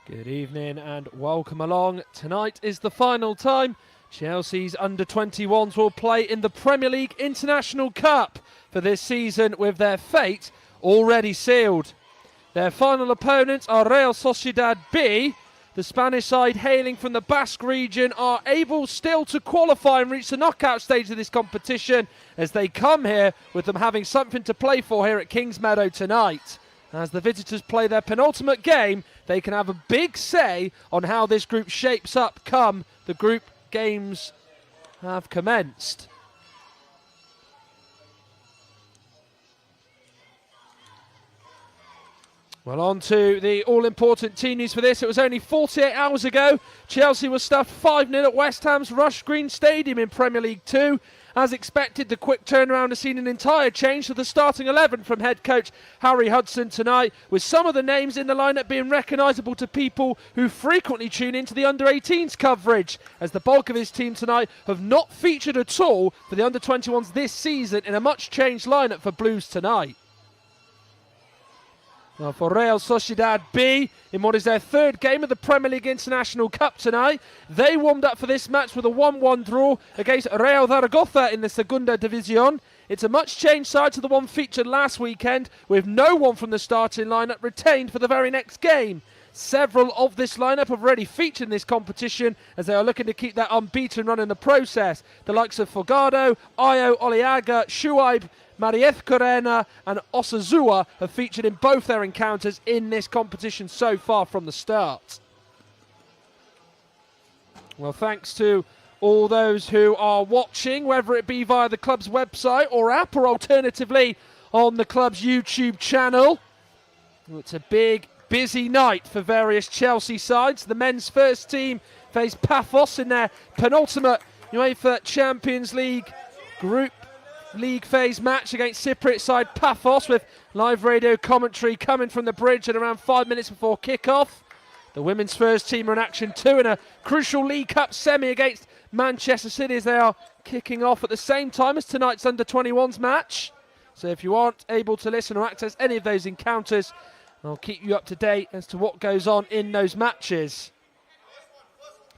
Good evening and welcome along. Tonight is the final time Chelsea's under-21s will play in the Premier League International Cup for this season, with their fate already sealed. Their final opponents are Real Sociedad B. The Spanish side, hailing from the Basque region, are able still to qualify and reach the knockout stage of this competition, as they come here with them having something to play for here at Kingsmeadow tonight. As the visitors play their penultimate game, they can have a big say on how this group shapes up come the group games have commenced. Well, on to the all-important team news for this. It was only 48 hours ago Chelsea was stuffed 5-0 at West Ham's Rush Green Stadium in Premier League 2. As expected, the quick turnaround has seen an entire change to the starting 11 from head coach Harry Hudson tonight, with some of the names in the lineup being recognisable to people who frequently tune into the under-18s coverage, as the bulk of his team tonight have not featured at all for the under-21s this season in a much-changed lineup for Blues tonight. Well, for Real Sociedad B, in what is their third game of the Premier League International Cup tonight, they warmed up for this match with a 1-1 draw against Real Zaragoza in the Segunda División. It's a much-changed side to the one featured last weekend, with no one from the starting lineup retained for the very next game. Several of this lineup have already featured in this competition, as they are looking to keep that unbeaten run in the process. The likes of Fogado, Ayo Oliaga, Shuaib, Marieth Corena and Osazua have featured in both their encounters in this competition so far from the start. Well, thanks to all those who are watching, whether it be via the club's website or app, or alternatively on the club's YouTube channel. It's a big, busy night for various Chelsea sides. The men's first team face Paphos in their penultimate UEFA Champions League Group League phase match against Cypriot side Paphos, with live radio commentary coming from the bridge at around 5 minutes before kick-off. The women's first team are in action too in a crucial League Cup semi against Manchester City, as they are kicking off at the same time as tonight's under-21s match. So if you aren't able to listen or access any of those encounters, I'll keep you up to date as to what goes on in those matches.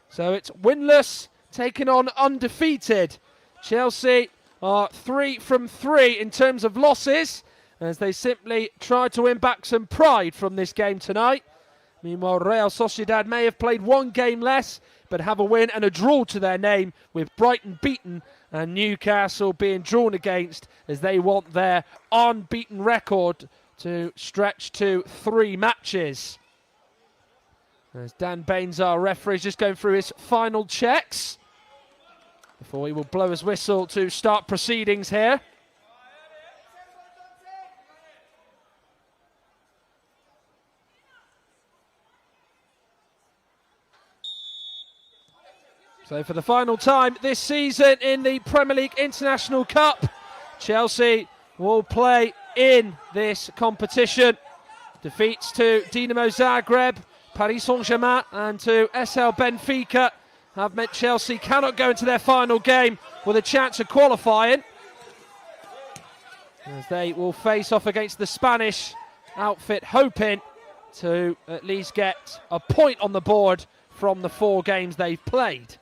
So it's winless taking on undefeated. Chelsea are 3 from 3 in terms of losses, as they simply try to win back some pride from this game tonight. Meanwhile, Real Sociedad may have played one game less, but have a win and a draw to their name, with Brighton beaten and Newcastle being drawn against, as they want their unbeaten record to stretch to 3 matches. As Dan Baines, our referee, is just going through his final checks before he will blow his whistle to start proceedings here. So for the final time this season in the Premier League International Cup, Chelsea will play in this competition. Defeats to Dinamo Zagreb, Paris Saint-Germain and to SL Benfica have meant Chelsea cannot go into their final game with a chance of qualifying, as they will face off against the Spanish outfit, hoping to at least get a point on the board from the 4 games they've played.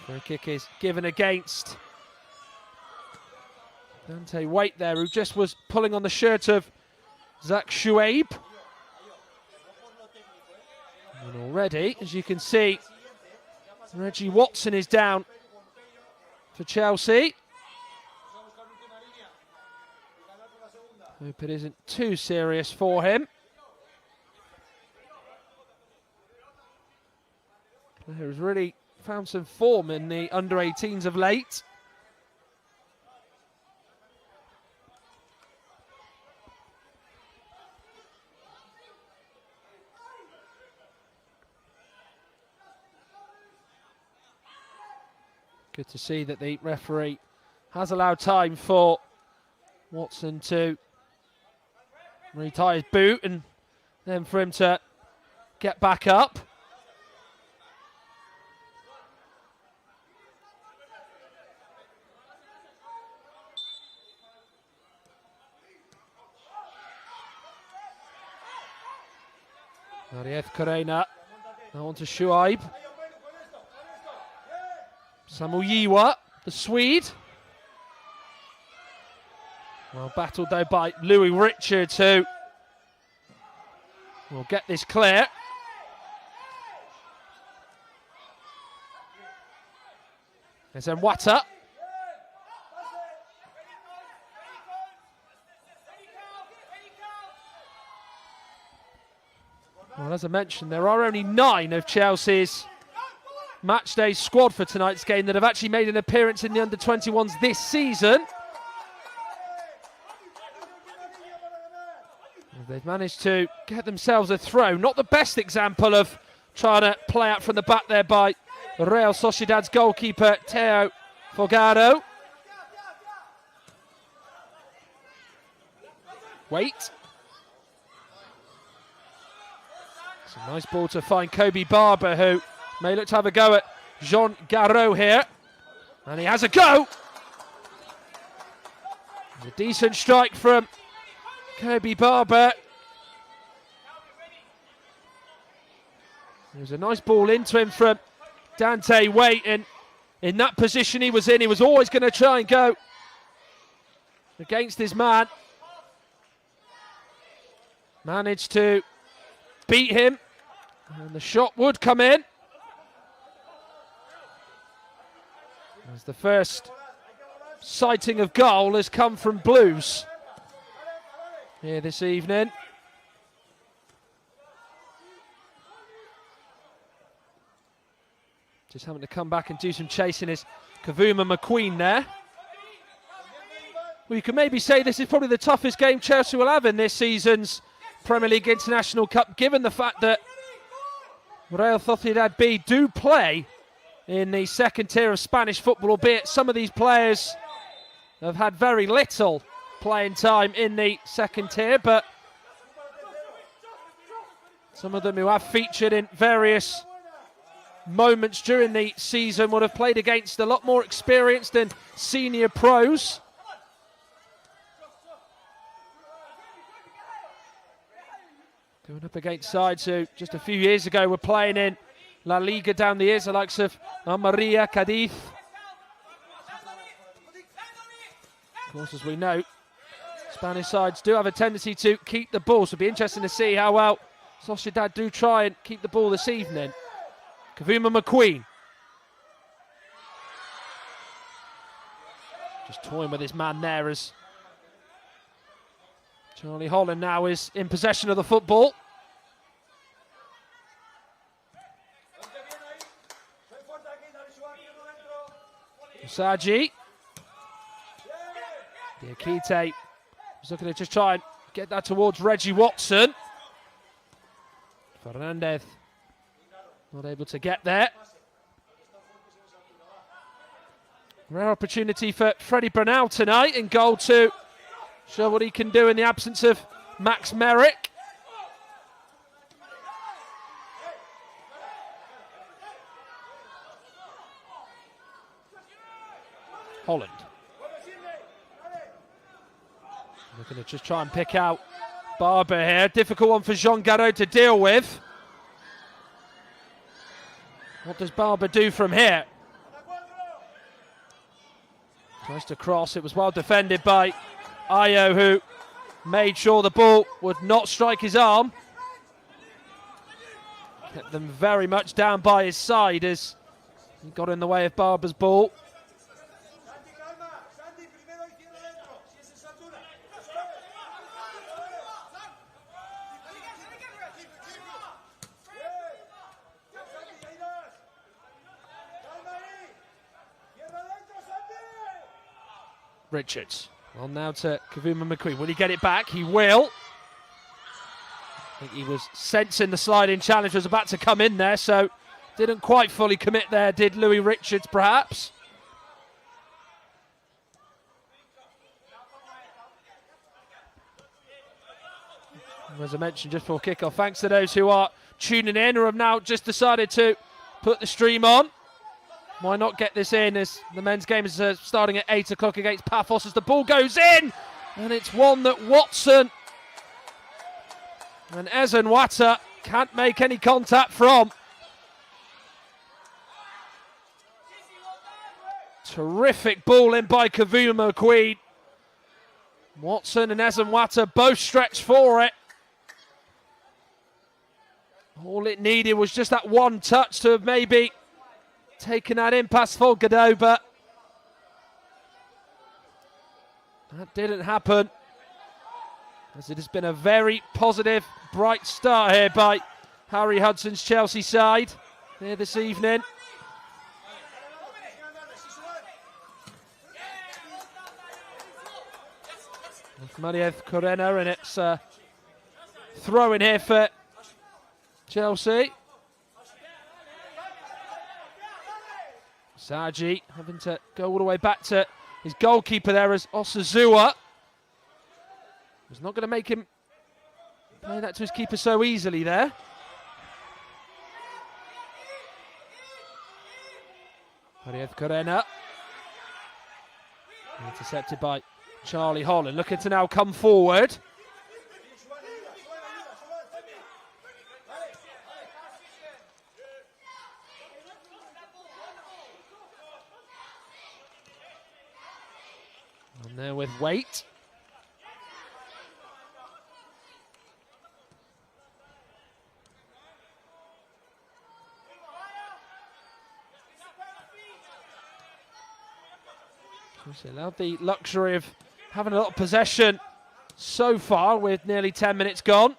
Free kick is given against Dante Waite there, who just was pulling on the shirt of Zach Shuaib. And already, as you can see, Reggie Watson is down for Chelsea. Hope it isn't too serious for him. Player has really found some form in the under-18s of late. Good to see that the referee has allowed time for Watson to retie his boot and then for him to get back up. Arief Corena. Now on to Shuaib. Samuyiwa, the Swede. Well battled though by Louis Richards, who will get this clear. There's Nwata. Well, as I mentioned, there are only 9 of Chelsea's matchday squad for tonight's game that have actually made an appearance in the under-21s this season. They've managed to get themselves a throw. Not the best example of trying to play out from the back there by Real Sociedad's goalkeeper, Teo Fogado. Wait. It's a nice ball to find Kobe Barber, who may look to have a go at Jean Garreau here. And he has a go. A decent strike from Kobe Barber. There's a nice ball into him from Dante Waite, and in that position he was always going to try and go against his man. Managed to beat him, and the shot would come in. As the first sighting of goal has come from Blues here this evening. Just having to come back and do some chasing is Kavuma McQueen there. Well, you can maybe say this is probably the toughest game Chelsea will have in this season's Premier League International Cup, given the fact that Real Sociedad B do play in the second tier of Spanish football, albeit some of these players have had very little playing time in the second tier, but some of them who have featured in various moments during the season would have played against a lot more experienced and senior pros. Going up against sides who just a few years ago were playing in La Liga down the years, the likes of Almeria, Cadiz. Of course, as we know, Spanish sides do have a tendency to keep the ball, so it'll be interesting to see how well Sociedad do try and keep the ball this evening. Kavuma McQueen. Just toying with his man there as Charlie Holland now is in possession of the football. Usagi. Diakite was looking to just try and get that towards Reggie Watson. Fernandez not able to get there. Rare opportunity for Freddie Brunel tonight in goal to show what he can do in the absence of Max Merrick. Holland. Looking to just try and pick out Barber here. Difficult one for Jean Garreau to deal with. What does Barber do from here? Tries to cross. It was well defended by Ayo, who made sure the ball would not strike his arm. Kept them very much down by his side as he got in the way of Barber's ball. Richards. On now to Kavuma McQueen. Will he get it back? He will. I think he was sensing the sliding challenge was about to come in there, so didn't quite fully commit there, did Louis Richards perhaps? As I mentioned just before kickoff, thanks to those who are tuning in or have now just decided to put the stream on. Why not get this in as the men's game is starting at 8 o'clock against Paphos as the ball goes in. And it's one that Watson and Nwata can't make any contact from. Terrific ball in by Kavuma McQueen. Watson and Ezenwata both stretched for it. All it needed was just that one touch to have maybe taken that in past Folgado, but that didn't happen, as it has been a very positive, bright start here by Harry Hudson's Chelsea side here this evening. Marieth Corena, and it's throw in here for Chelsea. Saji having to go all the way back to his goalkeeper there as Osazua. Was not going to make him play that to his keeper so easily there. Marieth Corena. Intercepted by Charlie Holland, looking to now come forward. And there with Waite. He's allowed the luxury of having a lot of possession so far with nearly 10 minutes gone.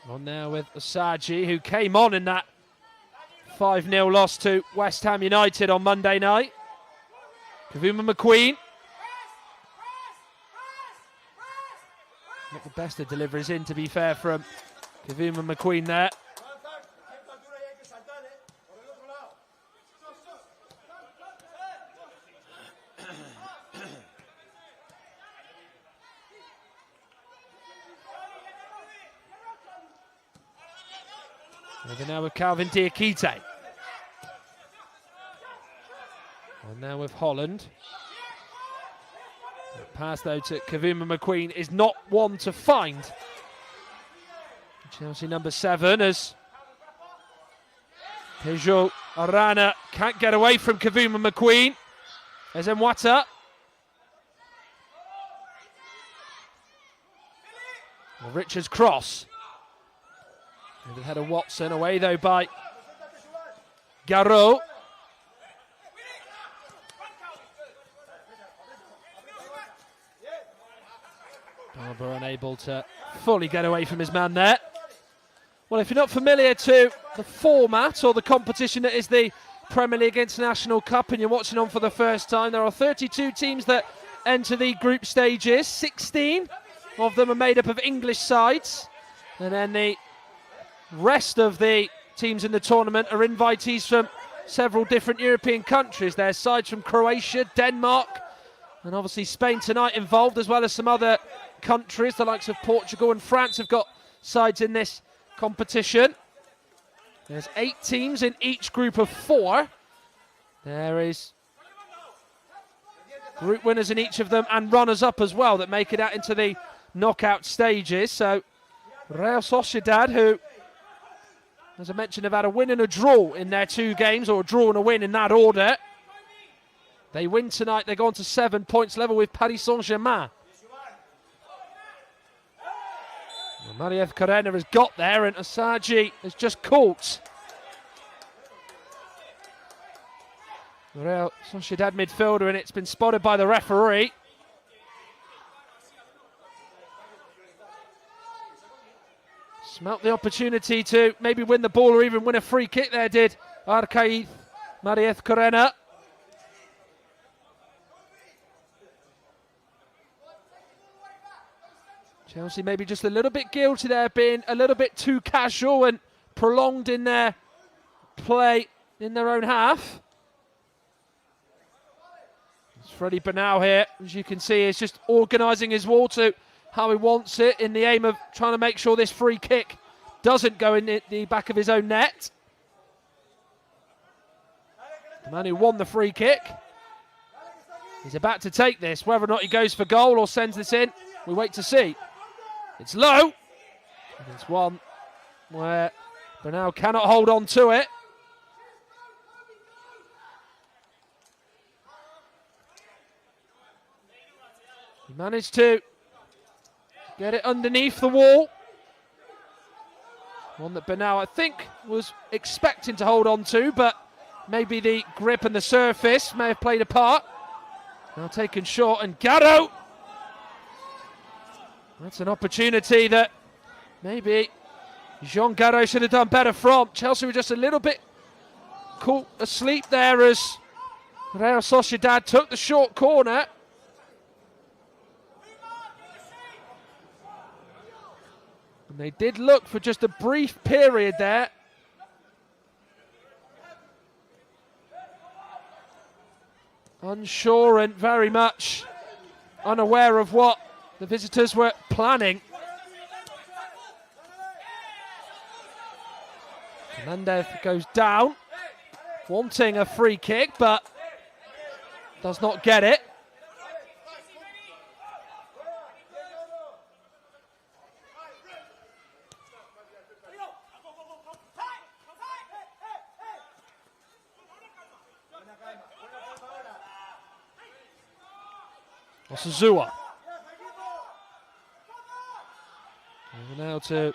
On now with Osaji, who came on in that 5-0 loss to West Ham United on Monday night. Kavuma McQueen. Not the best of deliveries in, to be fair, from Kavuma McQueen there. Over now with Calvin Diakite. And now with Holland. The pass though to Kavuma McQueen is not one to find. Chelsea number 7 as Peugeot Arana can't get away from Kavuma McQueen. There's Mwata. Well, Richards cross. And the head of Watson, away though by Garot. Barber unable to fully get away from his man there. Well, if you're not familiar to the format or the competition that is the Premier League International Cup and you're watching on for the first time, there are 32 teams that enter the group stages. 16 of them are made up of English sides. And then the rest of the teams in the tournament are invitees from several different European countries. There's sides from Croatia, Denmark, and obviously Spain tonight involved, as well as some other countries. The likes of Portugal and France have got sides in this competition. There's 8 teams in each group of 4. There is group winners in each of them and runners-up as well that make it out into the knockout stages. So Real Sociedad, who, as I mentioned, have had a win and a draw in their 2 games, or a draw and a win in that order. They win tonight, they go on to 7 points level with Paris Saint-Germain. Marieth Corena has got there, and Osaji has just caught the Real Sociedad midfielder, and it's been spotted by the referee. Smelt the opportunity to maybe win the ball or even win a free kick there, did Arcaiz Marieth Corena. Chelsea maybe just a little bit guilty there, being a little bit too casual and prolonged in their play in their own half. It's Freddie Bernal here, as you can see, is just organising his wall to how he wants it, in the aim of trying to make sure this free kick doesn't go in the back of his own net. The man who won the free kick. He's about to take this. Whether or not he goes for goal or sends this in, we wait to see. It's low. And it's one where Bernal cannot hold on to it. He managed to get it underneath the wall. One that Bernal, I think, was expecting to hold on to, but maybe the grip and the surface may have played a part. Now taken short, and Gatto. That's an opportunity that maybe Jean Gatto should have done better from. Chelsea were just a little bit caught asleep there as Real Sociedad took the short corner. And they did look for just a brief period there. Unsure and very much unaware of what the visitors were planning. Fernandez goes down, wanting a free kick, but does not get it. Osazua. Over now to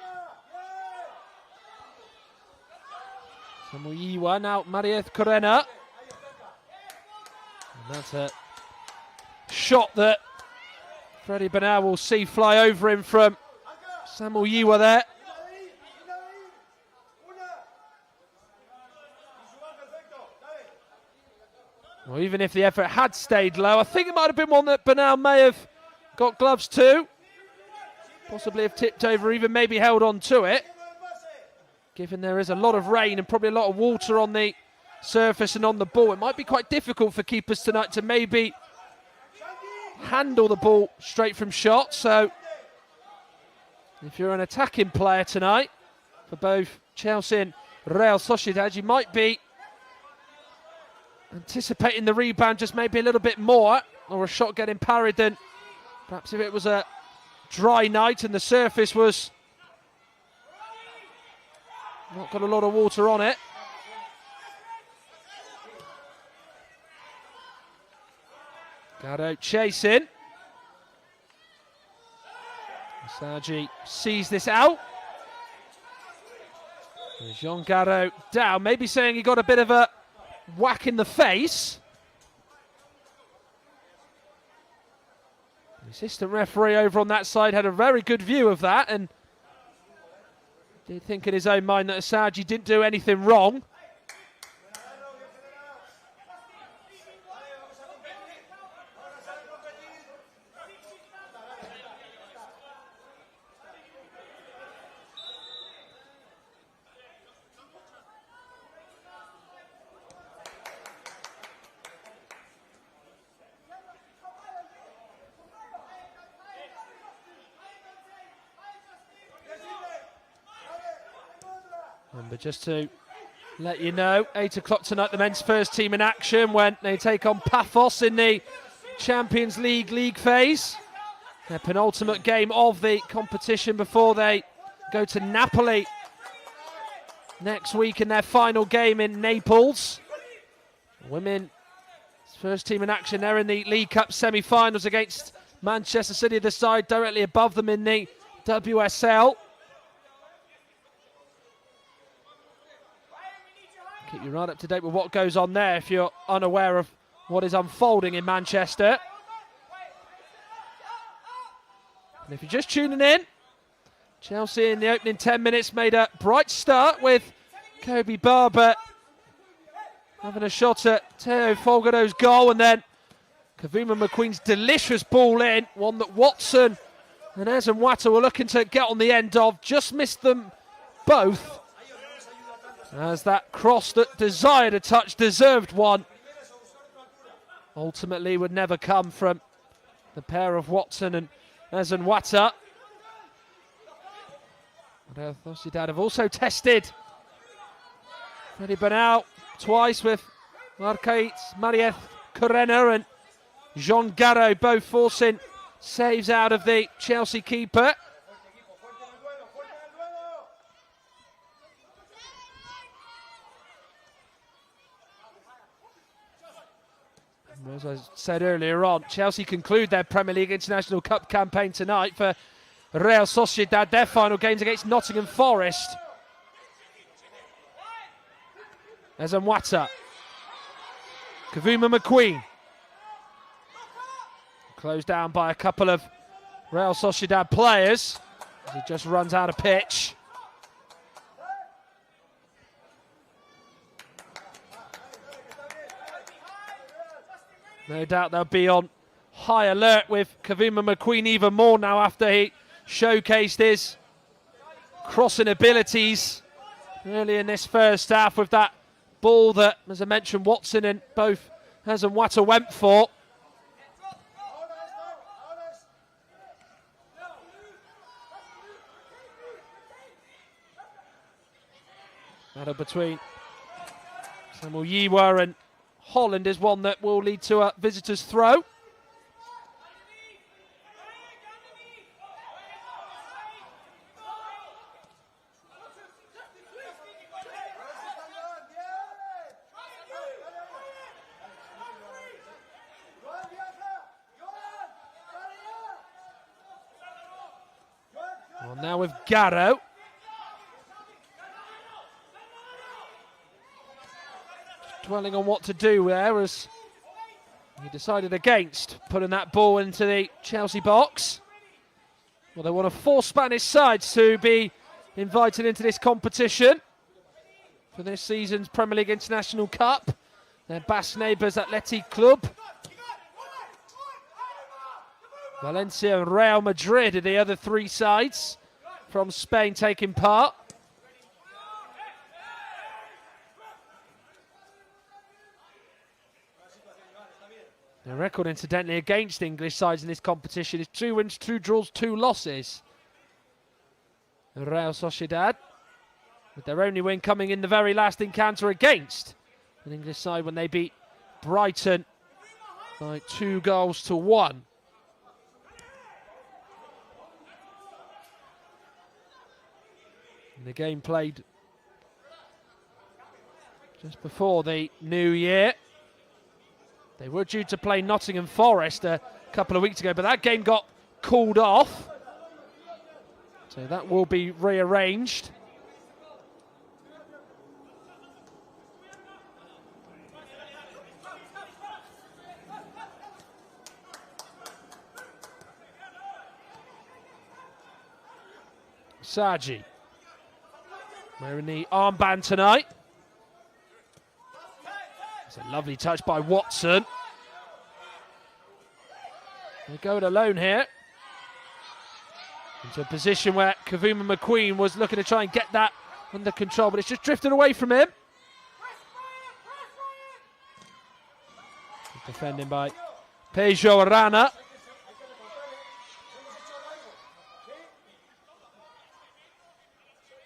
Samuiwa, now Marieth Corena. And that's a shot that Freddie Bernal will see fly over him from Samuiwa there. Well, even if the effort had stayed low, I think it might have been one that Bernal may have got gloves to. Possibly have tipped over, even maybe held on to it. Given there is a lot of rain and probably a lot of water on the surface and on the ball, it might be quite difficult for keepers tonight to maybe handle the ball straight from shot. So if you're an attacking player tonight for both Chelsea and Real Sociedad, you might be anticipating the rebound just maybe a little bit more, or a shot getting parried than perhaps if it was a dry night and the surface was not got a lot of water on it. Gatto chasing. Saji sees this out. Jean Gatto down, maybe saying he got a bit of a whack in the face. The assistant referee over on that side had a very good view of that and did think in his own mind that Asaji didn't do anything wrong. But just to let you know, 8 o'clock tonight, the men's first team in action when they take on Paphos in the Champions League phase. Their penultimate game of the competition before they go to Napoli next week in their final game in Naples. Women's first team in action, they're in the League Cup semi-finals against Manchester City, the side directly above them in the WSL. Keep you right up to date with what goes on there if you're unaware of what is unfolding in Manchester. And if you're just tuning in, Chelsea in the opening 10 minutes made a bright start with Kobe Barber having a shot at Teo Folgado's goal, and then Kavuma McQueen's delicious ball in, one that Watson and Ezen Wata were looking to get on the end of, just missed them both. As that cross that desired a touch, deserved one, ultimately would never come from the pair of Watson and Ezen Wata. Real Sociedad have also tested Freddie Bernal twice with Marieth Corena, and Jean Garreau, both forcing saves out of the Chelsea keeper. As I said earlier on, Chelsea conclude their Premier League International Cup campaign tonight for Real Sociedad, their final games against Nottingham Forest. As Mwata. Kavuma McQueen. Closed down by a couple of Real Sociedad players as he just runs out of pitch. No doubt they'll be on high alert with Kavuma McQueen even more now after he showcased his crossing abilities early in this first half with that ball that, as I mentioned, Watson and both Hazem Wata went for. Battle between Samuel Yiwa and Holland is one that will lead to a visitor's throw. Well, now with Garreau. Dwelling on what to do there as he decided against putting that ball into the Chelsea box. Well, they want 4 Spanish sides to be invited into this competition for this season's Premier League International Cup. Their Basque neighbours Athletic Club, Valencia and Real Madrid are the other 3 sides from Spain taking part. The record, incidentally, against English sides in this competition is 2 wins, 2 draws, 2 losses. Real Sociedad, with their only win coming in the very last encounter against an English side when they beat Brighton by 2-1. And the game played just before the new year. They were due to play Nottingham Forest a couple of weeks ago, but that game got called off. So that will be rearranged. Saji wearing the armband tonight. It's a lovely touch by Watson. They go it alone here. Into a position where Kavuma McQueen was looking to try and get that under control, but it's just drifted away from him. Defending by Peugeot Arana.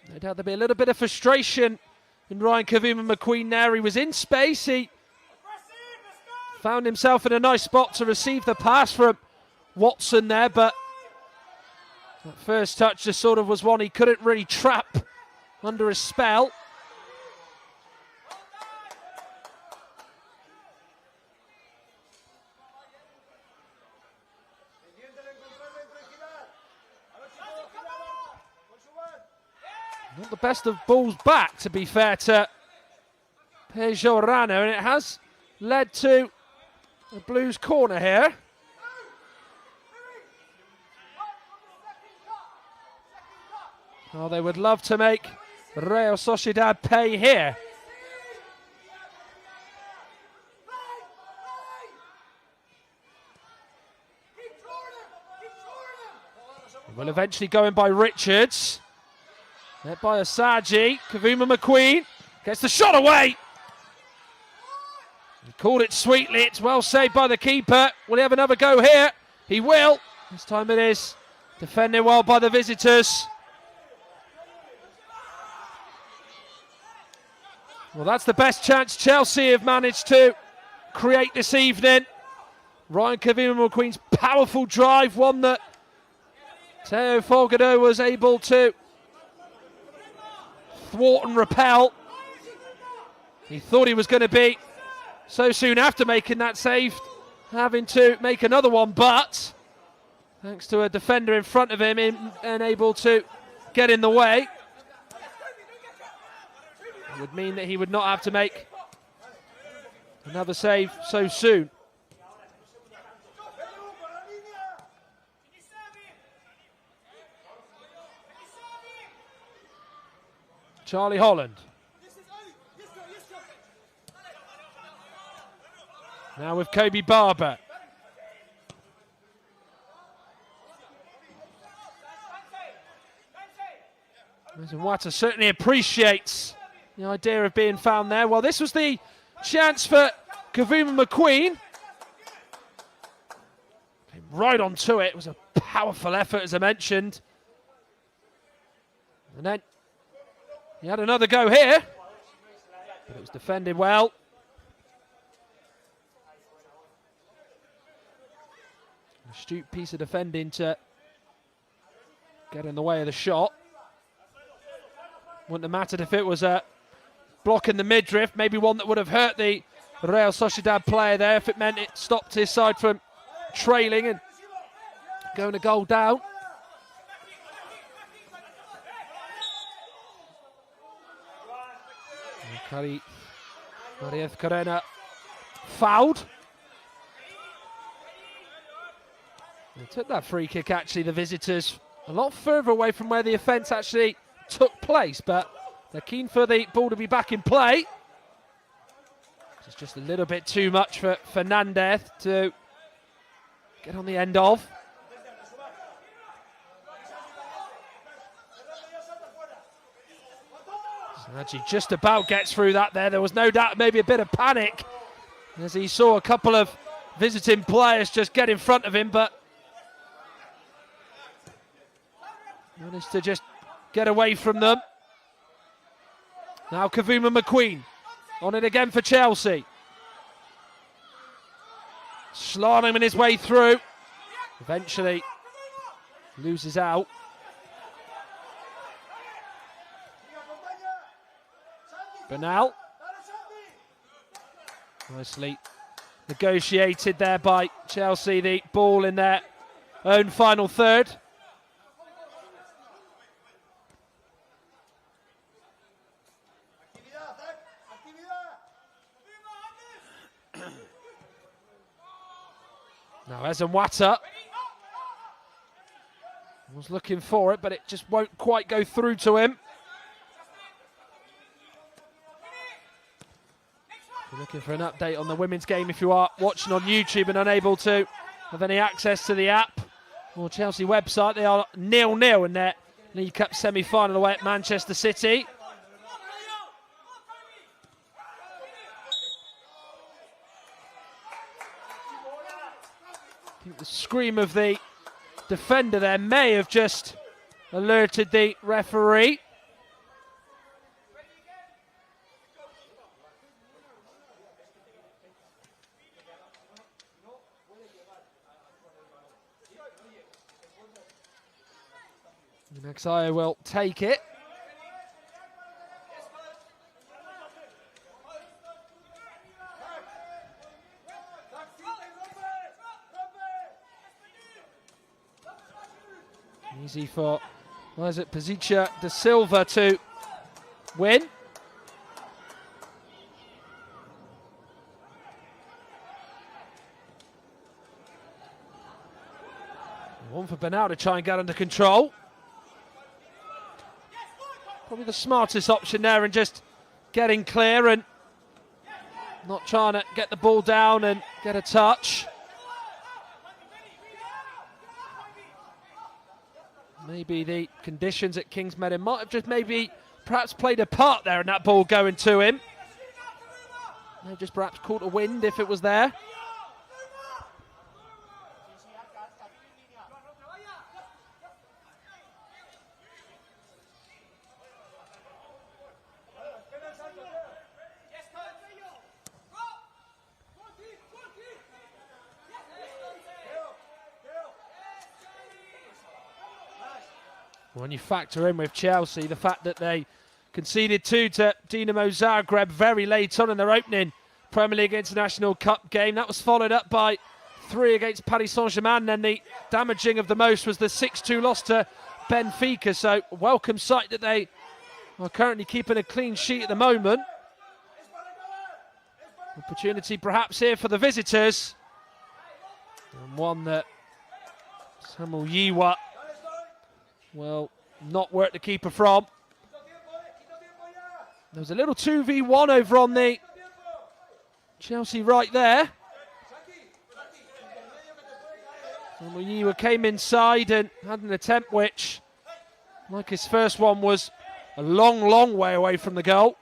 No doubt there'll be a little bit of frustration in Ryan Kavuma McQueen there. He was in space. He found himself in a nice spot to receive the pass from Watson there, but that first touch just sort of was one he couldn't really trap under a spell. Not the best of balls back, to be fair to Peugeot Arana, and it has led to the Blues corner here. Oh, they would love to make Real Sociedad pay here. Will eventually go in by Richards. Met by Asaji. Kavuma McQueen gets the shot away. He called it sweetly. It's well saved by the keeper. Will he have another go here? He will. This time it is defended well by the visitors. Well, that's the best chance Chelsea have managed to create this evening. Ryan Kavuma-McQueen's powerful drive, one that Teo Folgado was able to thwart and repel. He thought he was going to be so soon after making that save, having to make another one, but thanks to a defender in front of him and able to get in the way, it would mean that he would not have to make another save so soon. Charlie Holland. Now with Kobe Barber. Wata certainly appreciates the idea of being found there. Well, this was the chance for Kavuma-McQueen. Came right onto it. It was a powerful effort, as I mentioned. And then he had another go here, but it was defended well. Astute piece of defending to get in the way of the shot. Wouldn't have mattered if it was a block in the midriff, maybe one that would have hurt the Real Sociedad player there if it meant it stopped his side from trailing and going a goal down. Mariez Carena fouled. They took that free kick, actually, the visitors, a lot further away from where the offence actually took place, but they're keen for the ball to be back in play. It's just a little bit too much for Fernandez to get on the end of. Actually just about gets through that there. There was no doubt maybe a bit of panic as he saw a couple of visiting players just get in front of him, but managed to just get away from them. Now Kavuma-McQueen on it again for Chelsea. Slaloming his way through. Eventually loses out. Bernal. Nicely negotiated there by Chelsea, the ball in their own final third. Now Wata was looking for it, but it just won't quite go through to him. If you're looking for an update on the women's game, if you are watching on YouTube and unable to have any access to the app or Chelsea website, they are 0-0 in their League Cup semi-final away at Manchester City. I think the scream of the defender there may have just alerted the referee. The next eye will take it. Easy for, Pazicia da Silva to win. One for Bernal to try and get under control. Probably the smartest option there, and just getting clear and not trying to get the ball down and get a touch. Maybe the conditions at Kingsmeadow might have just perhaps played a part there in that ball going to him. They've just perhaps caught a wind if it was there. When you factor in with Chelsea the fact that they conceded 2 to Dinamo Zagreb very late on in their opening Premier League International Cup game. That was followed up by 3 against Paris Saint-Germain. Then the damaging of the most was the 6-2 loss to Benfica. So welcome sight that they are currently keeping a clean sheet at the moment. Opportunity perhaps here for the visitors. And one that Samuel Yiwa will not work the keeper from. There was a little 2v1 over on the Chelsea right there. Samuel Yiwa came inside and had an attempt which, like his first one, was a long, long way away from the goal.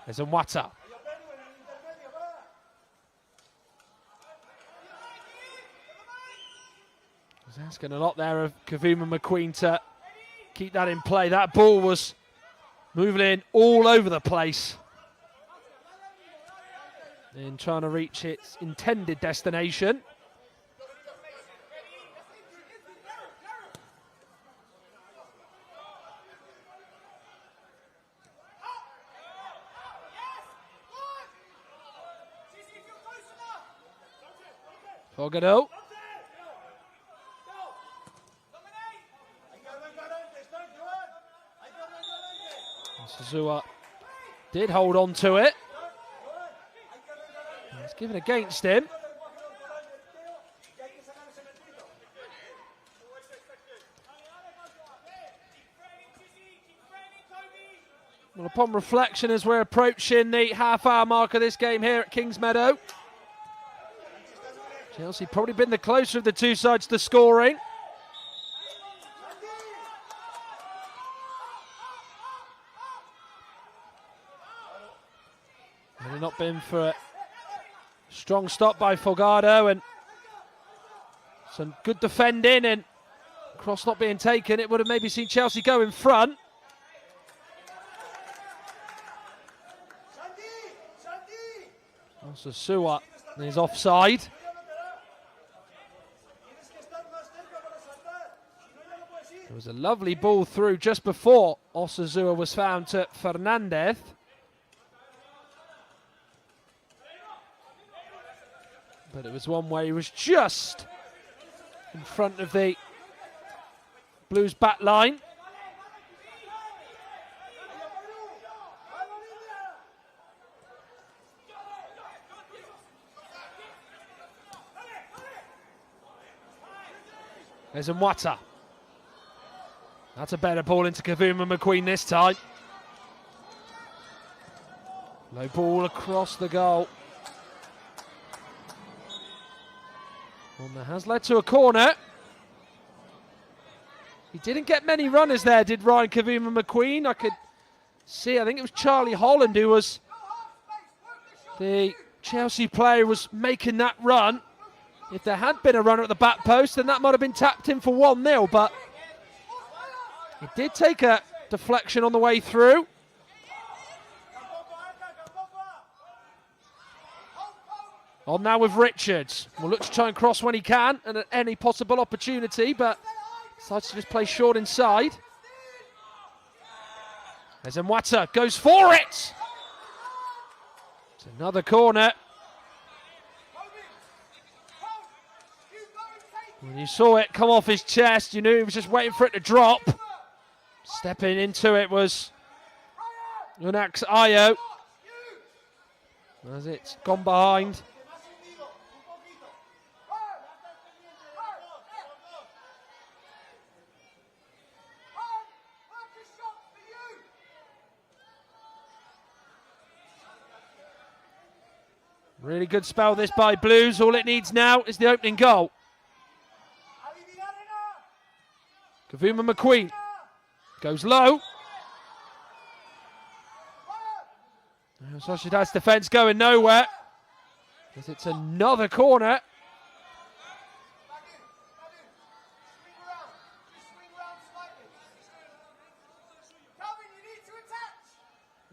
There's Nwata. He's asking a lot there of Kavuma McQueen to keep that in play. That ball was moving in all over the place in trying to reach its intended destination. Fogado. Sazua did hold on to it. It's given against him. Well, upon reflection, as we're approaching the half-hour mark of this game here at Kingsmeadow, Chelsea probably been the closer of the two sides to scoring. Had it not been for a strong stop by Folgado and some good defending and cross not being taken, it would have maybe seen Chelsea go in front. Sazua is offside. There was a lovely ball through just before Osasuna was found to Fernandez. But it was one where he was just in front of the Blues back line. There's Nwata. That's a better ball into Kavuma McQueen this time. Low ball across the goal. One that has led to a corner. He didn't get many runners there, did Ryan Kavuma McQueen. I could see, I think it was Charlie Holland who was the Chelsea player who was making that run. If there had been a runner at the back post, then that might have been tapped in for 1-0, but it did take a deflection on the way through. On now with Richards. Will look to try and cross when he can and at any possible opportunity, but decides to just play short inside. There's Nwata, goes for it! It's another corner. When you saw it come off his chest, you knew he was just waiting for it to drop. Stepping into it was Unax Ayo. As it's gone behind. Really good spell this by Blues. All it needs now is the opening goal. Kavuma McQueen goes low. Sociedad's defence going nowhere. As it's another corner.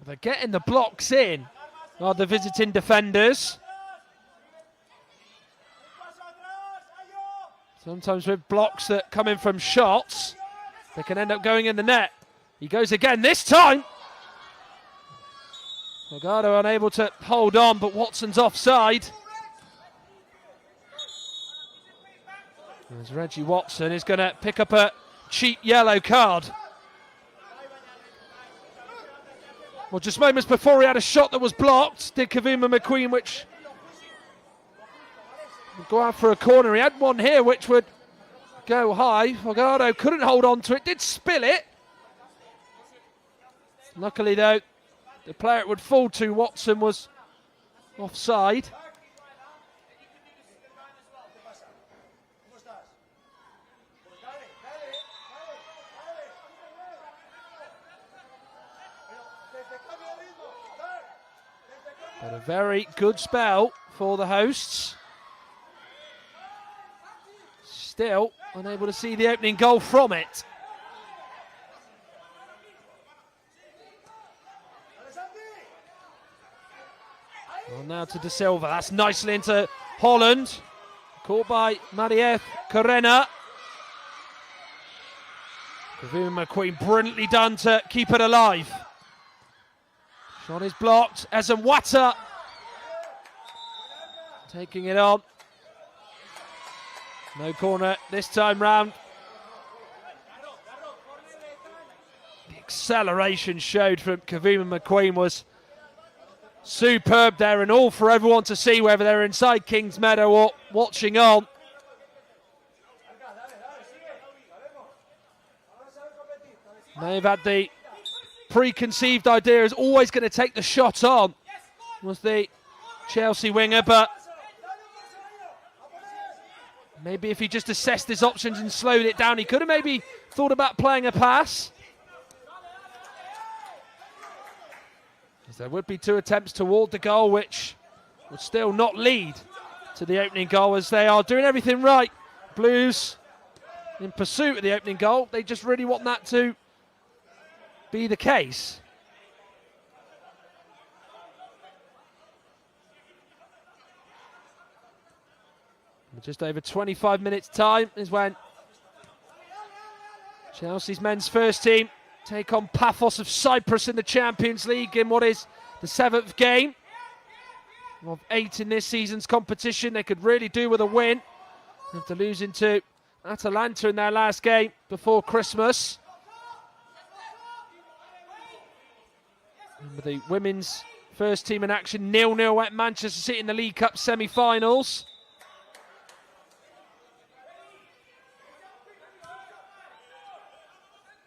They're getting the blocks in, are the visiting defenders. Sometimes with blocks that come in from shots, they can end up going in the net. He goes again this time. Delgado unable to hold on, but Watson's offside. As Reggie Watson is going to pick up a cheap yellow card. Well, just moments before he had a shot that was blocked, did Kavuma McQueen, which would go out for a corner. He had one here which would go high. Delgado couldn't hold on to it, did spill it. Luckily though, the player it would fall to, Watson, was offside. But a very good spell for the hosts. Still unable to see the opening goal from it. Well, now to De Silva. That's nicely into Holland. Caught by Marieth Carena. Kavuma McQueen, brilliantly done to keep it alive. Shot is blocked. Ezemwata taking it on. No corner this time round. The acceleration showed from Kavuma McQueen was superb there, and all for everyone to see, whether they're inside Kingsmeadow or watching on. They've had the preconceived idea is always going to take the shot on, was the Chelsea winger, but maybe if he just assessed his options and slowed it down, he could have maybe thought about playing a pass. As there would be two attempts toward the goal, which would still not lead to the opening goal, as they are doing everything right. Blues in pursuit of the opening goal. They just really want that to be the case. Just over 25 minutes time is when Chelsea's men's first team take on Paphos of Cyprus in the Champions League in what is the 7th game of 8 in this season's competition. They could really do with a win after losing to Atalanta in their last game before Christmas. With the women's first team in action 0-0 at Manchester City in the League Cup semi-finals.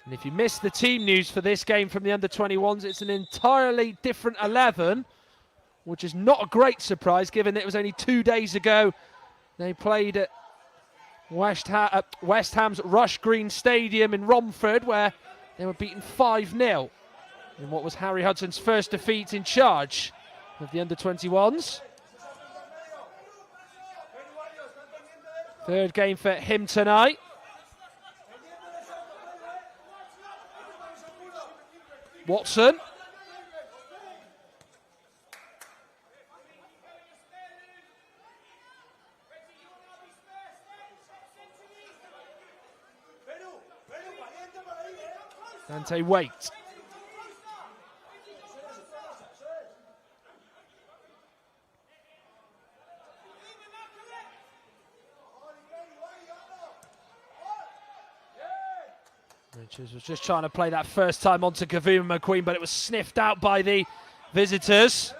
And if you missed the team news for this game from the under-21s, it's an entirely different 11, which is not a great surprise given that it was only 2 days ago they played at West Ham's Rush Green Stadium in Romford, where they were beaten 5-0 in what was Harry Hudson's first defeat in charge of the under-21s. Third game for him tonight. Watson. Dante Waite. Richards was just trying to play that first time onto Kavuma McQueen, but it was sniffed out by the visitors.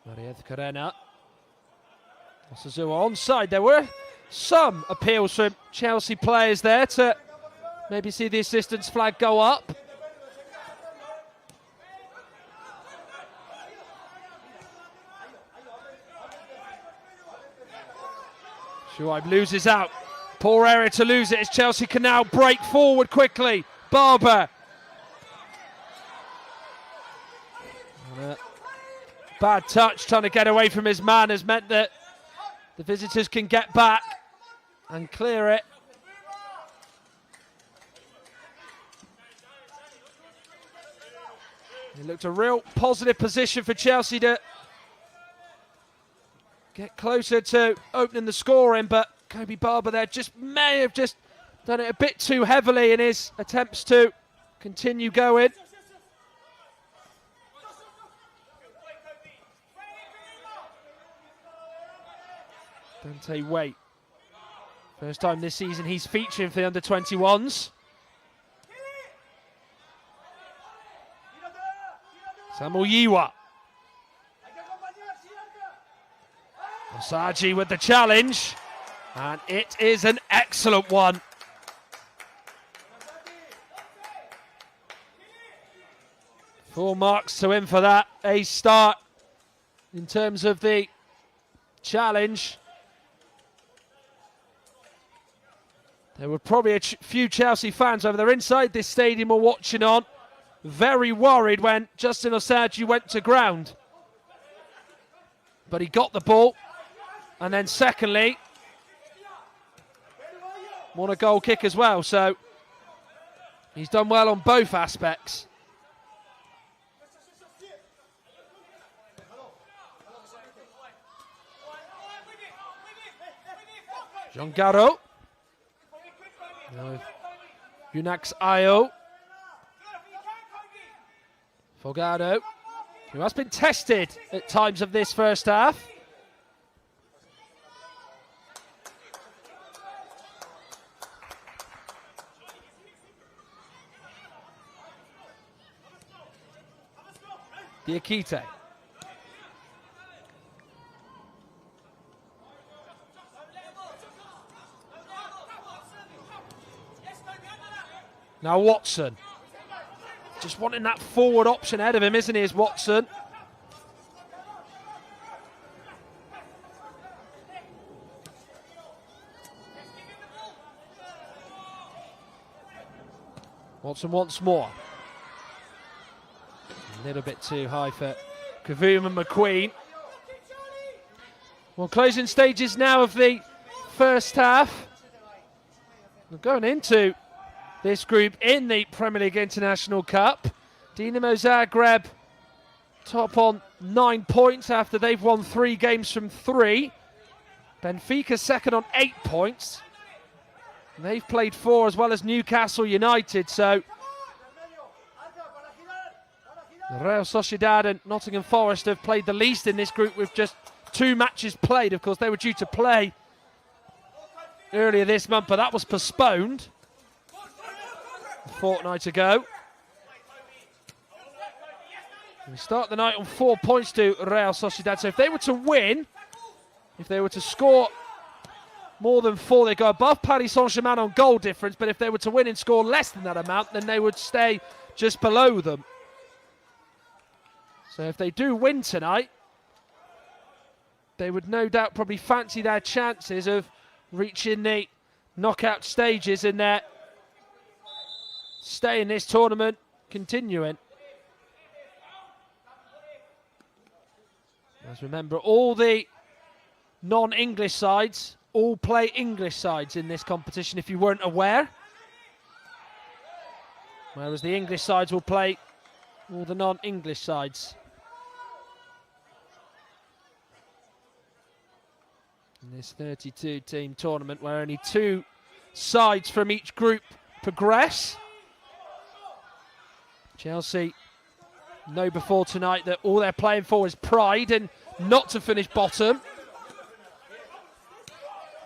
Marieth Carena. Osazua onside. There were some appeals from Chelsea players there to maybe see the assistance flag go up. Shuaib loses out. Poor area to lose it as Chelsea can now break forward quickly. Barber. Bad touch, trying to get away from his man, has meant that the visitors can get back and clear it. It looked a real positive position for Chelsea to get closer to opening the scoring, but Kobe Barber there may have just done it a bit too heavily in his attempts to continue going. Dante Waite. First time this season he's featuring for the under-21s. Samuel Yiwa. Osaji with the challenge. And it is an excellent one. Full marks to him for that. A start in terms of the challenge. There were probably a few Chelsea fans over there inside this stadium or watching on, very worried when Justin Osaji went to ground. But he got the ball. And then secondly, won a goal kick as well. So he's done well on both aspects. Jean Garo. Unax Ayo. Fogado, who has been tested at times of this first half. Diakite. Now Watson. Just wanting that forward option ahead of him, isn't he, is Watson? Watson once more. A little bit too high for Kavoum and McQueen. Well, closing stages now of the first half. We're going into this group in the Premier League International Cup. Dinamo Zagreb top on 9 points after they've won 3 games from 3. Benfica second on 8 points. And they've played 4 as well as Newcastle United, so Real Sociedad and Nottingham Forest have played the least in this group with just 2 matches played. Of course, they were due to play earlier this month, but that was postponed a fortnight ago. We start the night on 4 points to Real Sociedad, so if they were to win, if they were to score more than 4, they go above Paris Saint-Germain on goal difference, but if they were to win and score less than that amount, then they would stay just below them. So if they do win tonight, they would no doubt probably fancy their chances of reaching the knockout stages and their stay in this tournament continuing. As remember, all the non-English sides all play English sides in this competition, if you weren't aware. Whereas the English sides will play all the non-English sides. In this 32-team tournament where only 2 sides from each group progress. Chelsea know before tonight that all they're playing for is pride and not to finish bottom.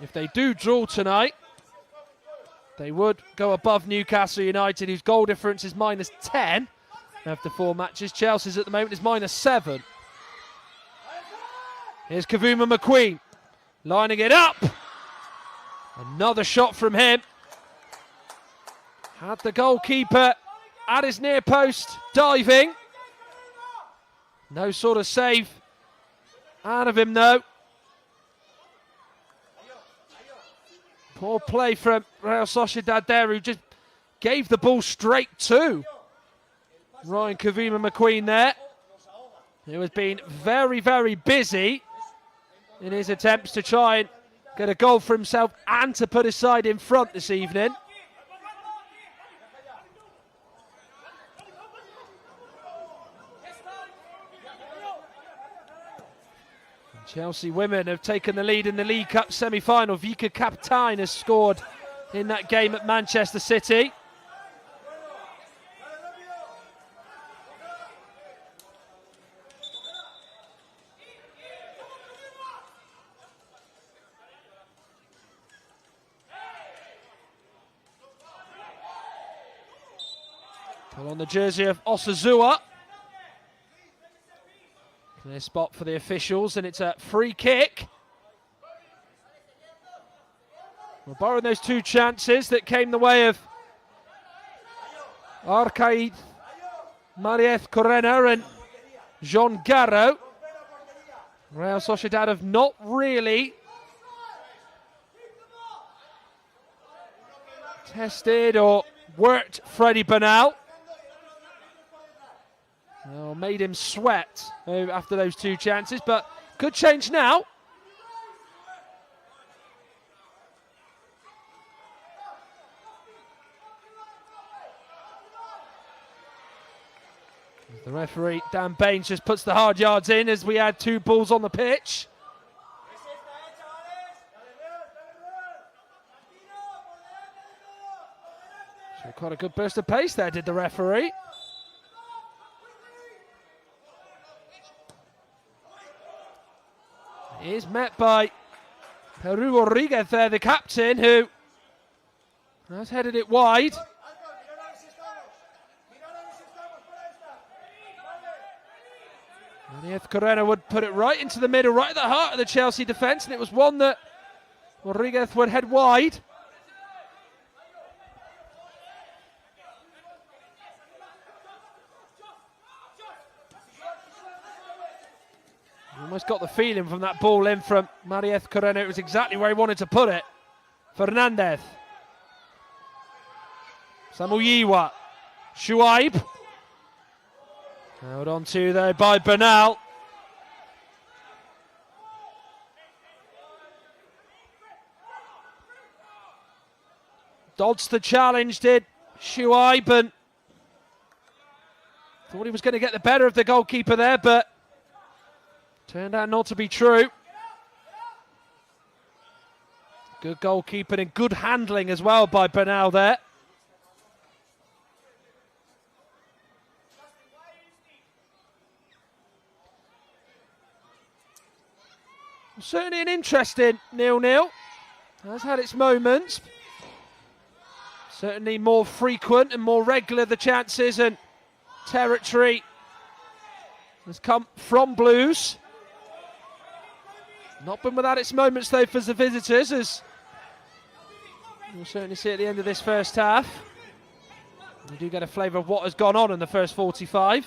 If they do draw tonight, they would go above Newcastle United, whose goal difference is -10 after 4 matches. Chelsea's at the moment is -7. Here's Kavoum and McQueen. Lining it up. Another shot from him. Had the goalkeeper at his near post, diving. No sort of save out of him, though. Poor play from Real Sociedad there, who just gave the ball straight to Ryan Kavoum and McQueen there. who has been very, very busy in his attempts to try and get a goal for himself and to put his side in front this evening. Chelsea women have taken the lead in the League Cup semi-final. Vika Kaptein has scored in that game at Manchester City. Pull on the jersey of Osasuna. Clear spot for the officials, and it's a free kick. We're borrowing those two chances that came the way of Arcaid, Marieth Corena and Jean Garro. Real Sociedad have not really tested or worked Freddie Bernal. Well, made him sweat after those two chances, but could change now. The referee, Dan Baines, just puts the hard yards in as we add two balls on the pitch. So quite a good burst of pace there, did the referee. He is met by Peru Rodriguez there, the captain, who has headed it wide. Marieth Corena would put it right into the middle, right at the heart of the Chelsea defence, and it was one that Rodriguez would head wide. Almost got the feeling from that ball in from Marieth Corena, it was exactly where he wanted to put it. Fernandez. Samuyiwa. Shuaib. Held on to though by Bernal. Dodged the challenge, did Shuaib, and thought he was going to get the better of the goalkeeper there, but turned out not to be true. Good goalkeeping and good handling as well by Bernal there. Certainly an interesting 0-0. Has had its moments. Certainly more frequent and more regular the chances, and territory has come from Blues. Not been without its moments though for the visitors, as we'll certainly see at the end of this first half. We do get a flavour of what has gone on in the first 45.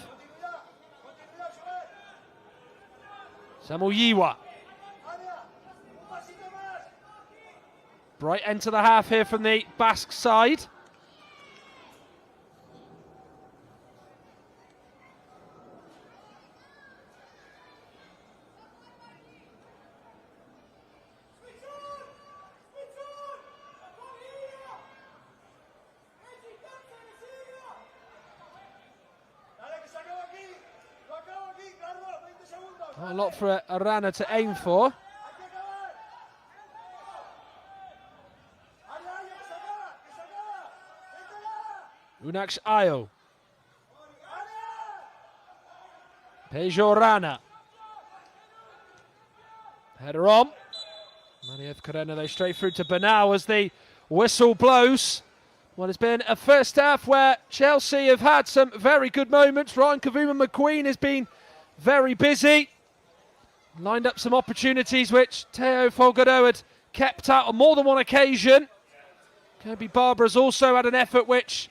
Samuyiwa. Bright end to the half here from the Basque side. A lot for Arana to aim for. Unax Ayo. Pejorana. Header on. Marieth Corena though straight through to Bernal as the whistle blows. What has been a first half where Chelsea have had some very good moments. Ryan Kavuma McQueen has been very busy. Lined up some opportunities which Teo Folgado had kept out on more than one occasion. Kobe Barbara's also had an effort which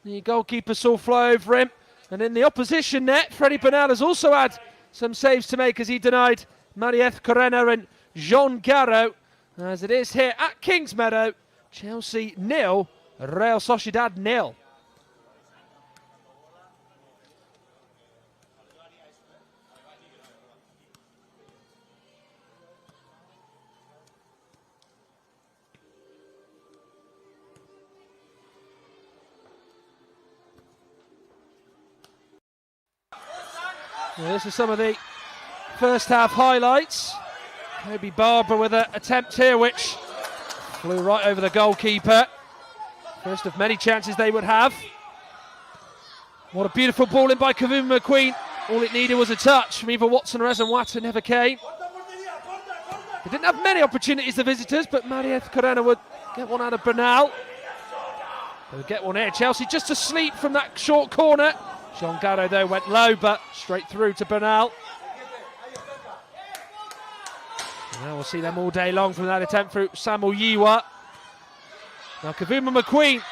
the goalkeeper saw fly over him. And in the opposition net, Freddie Bernal has also had some saves to make as he denied Marieth Corena and Jean Garro. As it is here at Kingsmeadow, Chelsea 0, Real Sociedad 0. Well, this is some of the first half highlights. Maybe Barbara with an attempt here which flew right over the goalkeeper. First of many chances they would have. What a beautiful ball in by Kavuma McQueen. All it needed was a touch from either Watson or Ezanwata, never came. They didn't have many opportunities, the visitors, but Marieth Corena would get one out of Bernal. They would get one here. Chelsea just asleep from that short corner. Jean Garro, though, went low, but straight through to Bernal. Now we'll see them all day long from that attempt through Samuel Yiwa. Now Kavuma McQueen,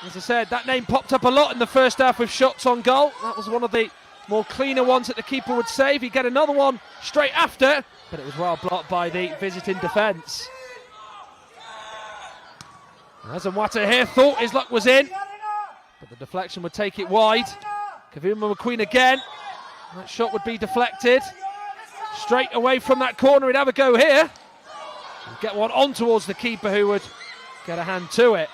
as I said, that name popped up a lot in the first half with shots on goal. That was one of the more cleaner ones that the keeper would save. He'd get another one straight after, but it was well blocked by the visiting defence. Ezanwata here thought his luck was in, but the deflection would take it wide. Kavuma McQueen again. That shot would be deflected. Straight away from that corner, he'd have a go here. He'd get one on towards the keeper who would get a hand to it.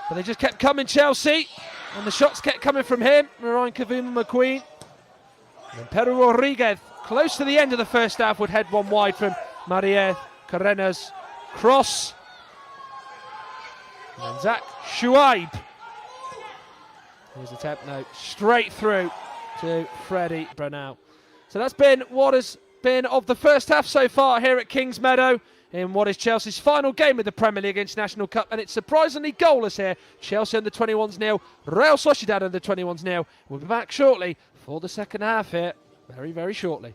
But they just kept coming, Chelsea, and the shots kept coming from him, Ryan Kavuma McQueen. And then Peru Rodriguez, close to the end of the first half, would head one wide from Marieth Corena's cross. And then Zach Shuaib. Here's the attempt now, straight through to Freddie Bernal. So that's been what has been of the first half so far here at Kingsmeadow in what is Chelsea's final game of the Premier League International Cup, and it's surprisingly goalless here. Chelsea under 21s 0, Real Sociedad under 21s 0. We'll be back shortly for the second half here, very, very shortly.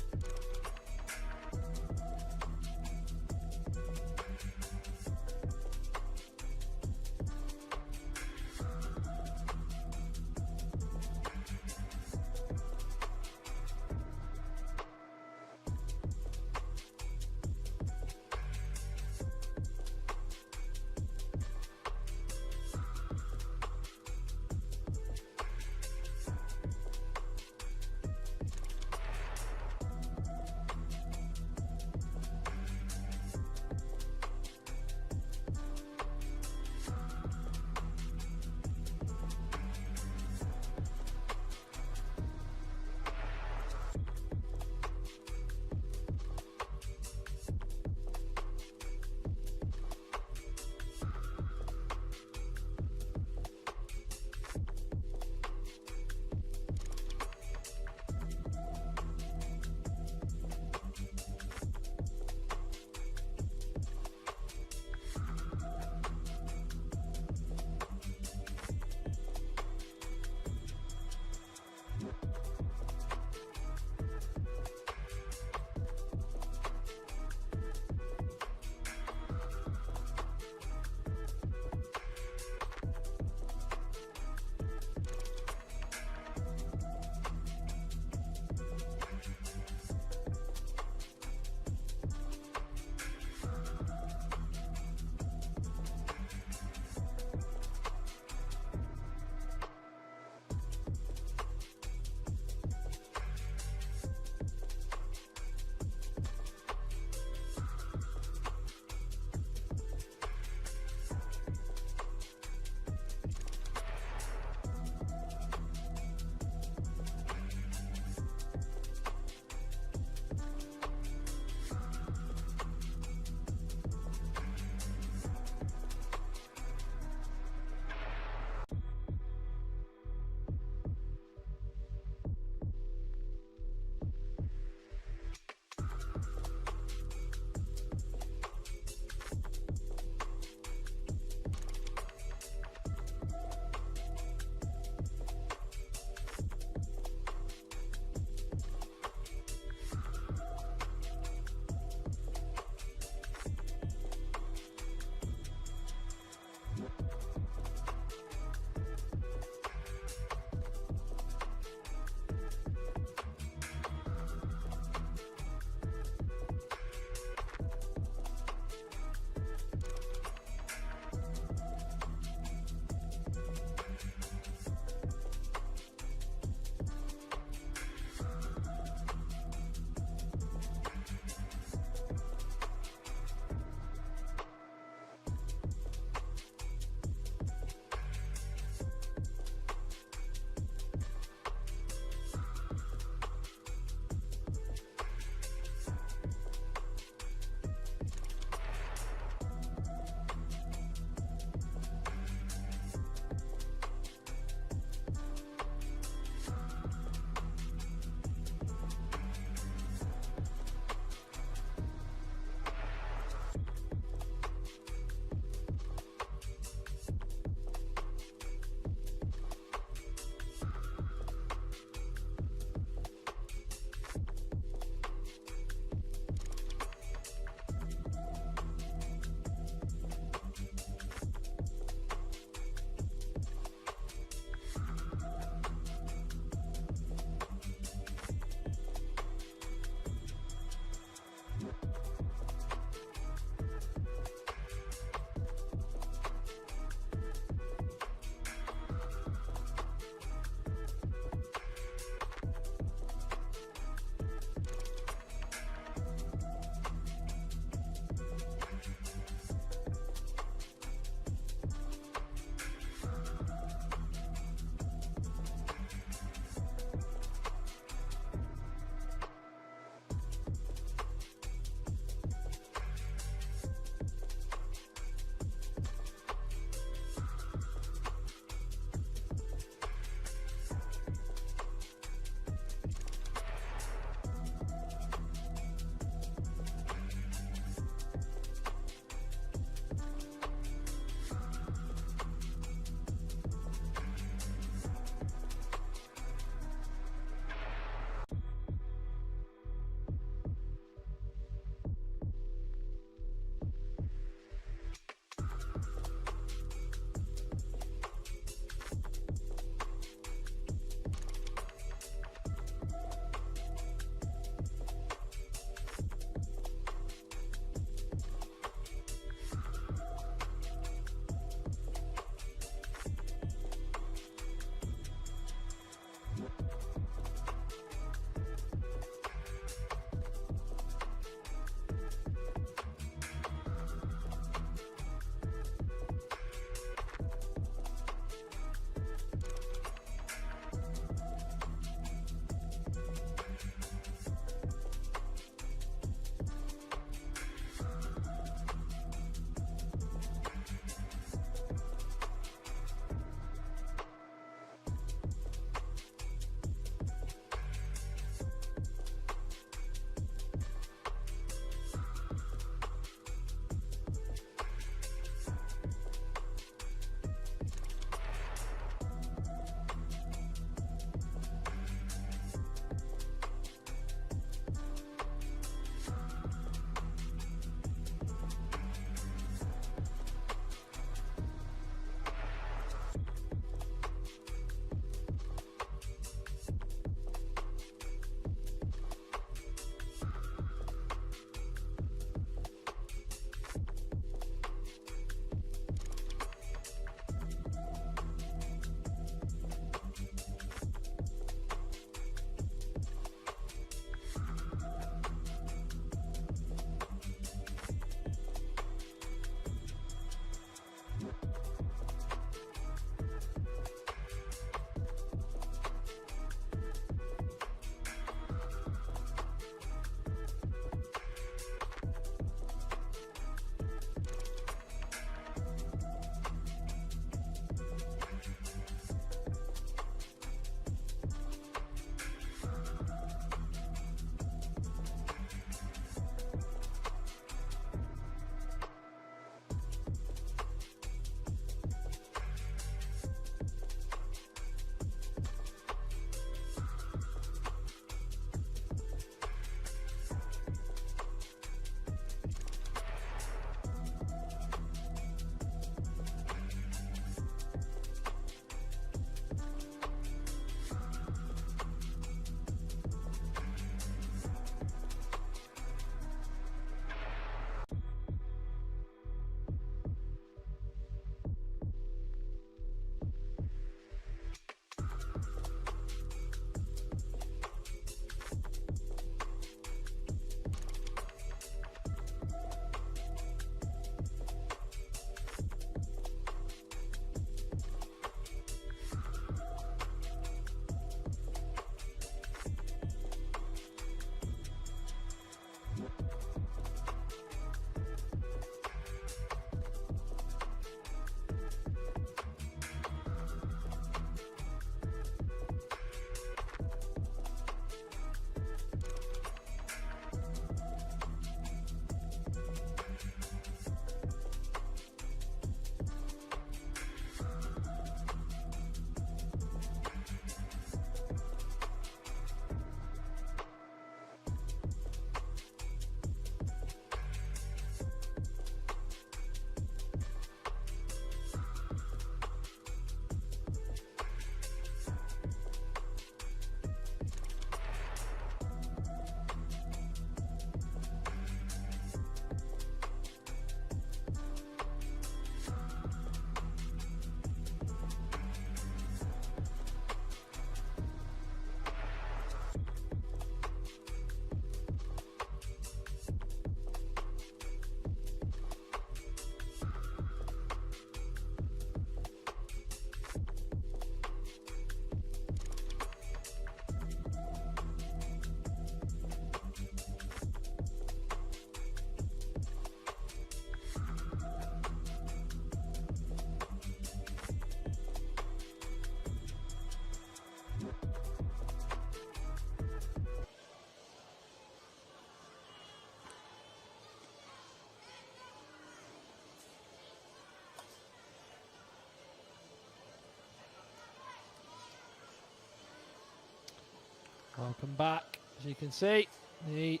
Welcome back, as you can see, the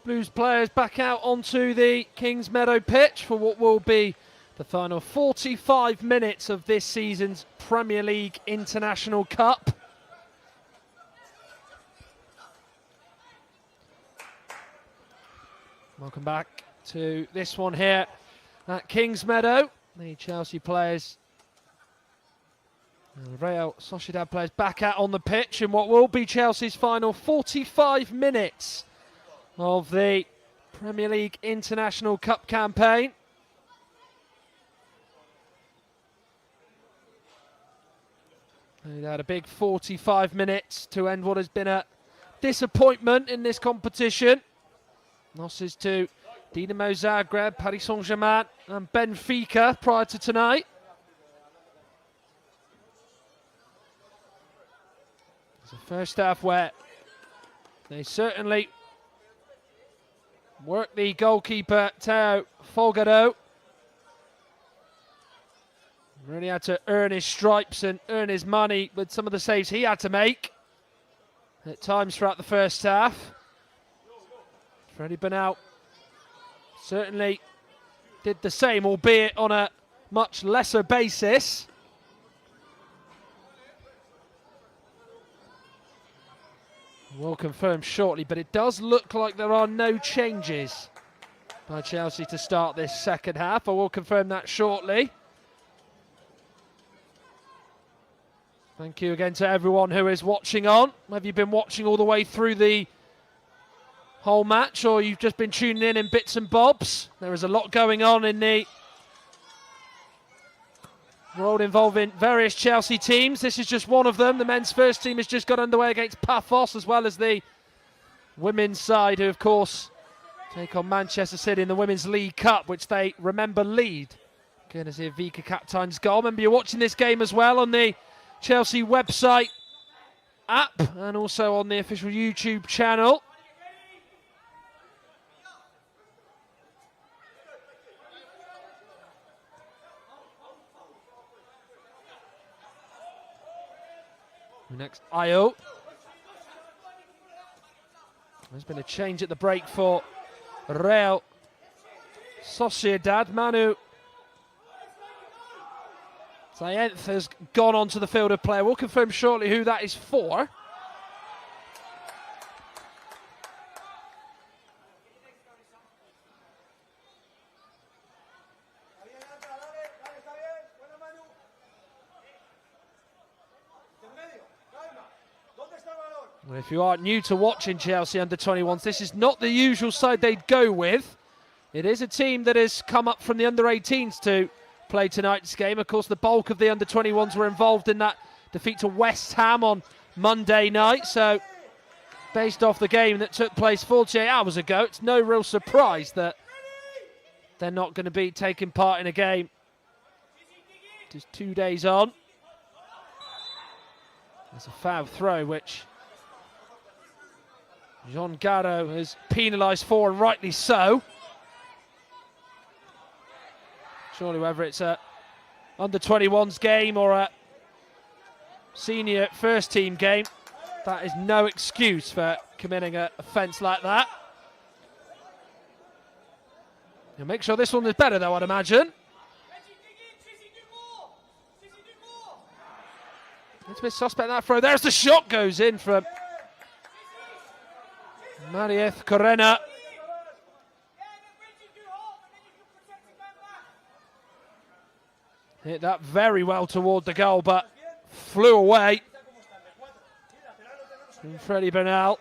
Blues players back out onto the Kingsmeadow pitch for what will be the final 45 minutes of this season's Premier League International Cup. Welcome back to this one here at Kingsmeadow. The Chelsea players, the Real Sociedad players back out on the pitch in what will be Chelsea's final 45 minutes of the Premier League International Cup campaign. They had a big 45 minutes to end what has been a disappointment in this competition. Losses to Dinamo Zagreb, Paris Saint-Germain and Benfica prior to tonight. It's the first half where they certainly worked the goalkeeper, Teo Folgado. Really had to earn his stripes and earn his money with some of the saves he had to make at times throughout the first half. Freddie Bernal certainly did the same, albeit on a much lesser basis. We'll confirm shortly, but it does look like there are no changes by Chelsea to start this second half. I will confirm that shortly. Thank you again to everyone who is watching on. Have you been watching all the way through the whole match, or you've just been tuning in bits and bobs? There is a lot going on in the world involving various Chelsea teams. This is just one of them. The men's first team has just got underway against Paphos, as well as the women's side, who of course take on Manchester City in the Women's League Cup, which they, remember, lead. Courtesy of Vika Kaptein's goal. Remember, you're watching this game as well on the Chelsea website app and also on the official YouTube channel. Next, Ayo. There's been a change at the break for Real Sociedad. Manu Saenz has gone onto the field of play. We'll confirm shortly who that is for. Well, if you are new to watching Chelsea under-21s, this is not the usual side they'd go with. It is a team that has come up from the under-18s to play tonight's game. Of course, the bulk of the under-21s were involved in that defeat to West Ham on Monday night. So, based off the game that took place 48 hours ago, it's no real surprise that they're not going to be taking part in a game just 2 days on. There's a foul throw, which Jean Garo has penalised for, and rightly so. Surely whether it's a under-21s game or a senior first team game, that is no excuse for committing an offence like that. You'll make sure this one is better though, I'd imagine. It's a bit suspect, that throw. There's the shot, goes in from Marieth Corena. Hit that very well toward the goal, but flew away from Freddie Bernal.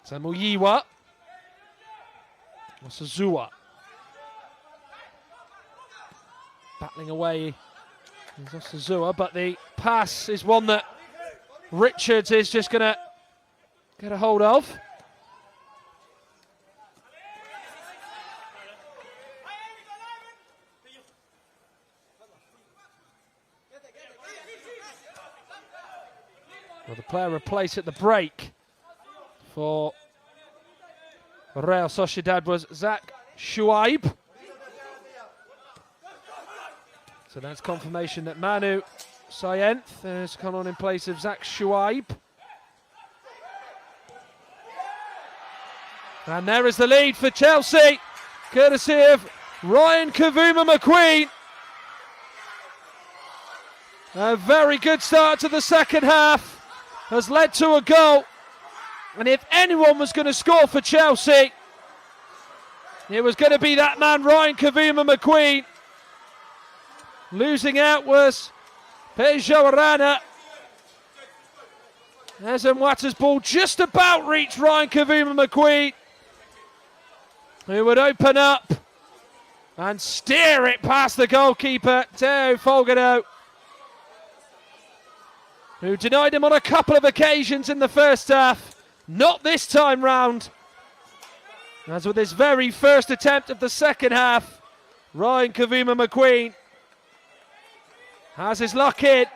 Samuyiwa. Sazua. Battling away is Sazua, but the pass is one that Richards is just going to get a hold of. Well, the player replaced at the break for Real Sociedad was Zach Shuaib. So that's confirmation that Manu Sayenth has come on in place of Zach Shuaib. And there is the lead for Chelsea, courtesy of Ryan Kavuma McQueen. A very good start to the second half has led to a goal. And if anyone was going to score for Chelsea, it was going to be that man, Ryan Kavuma McQueen. Losing out was Pedro Arana. There's Mwata's ball just about reached Ryan Kavuma McQueen, who would open up and steer it past the goalkeeper, Teo Folgado, who denied him on a couple of occasions in the first half. Not this time round. As with his very first attempt of the second half, Ryan Kavuma McQueen has his luck in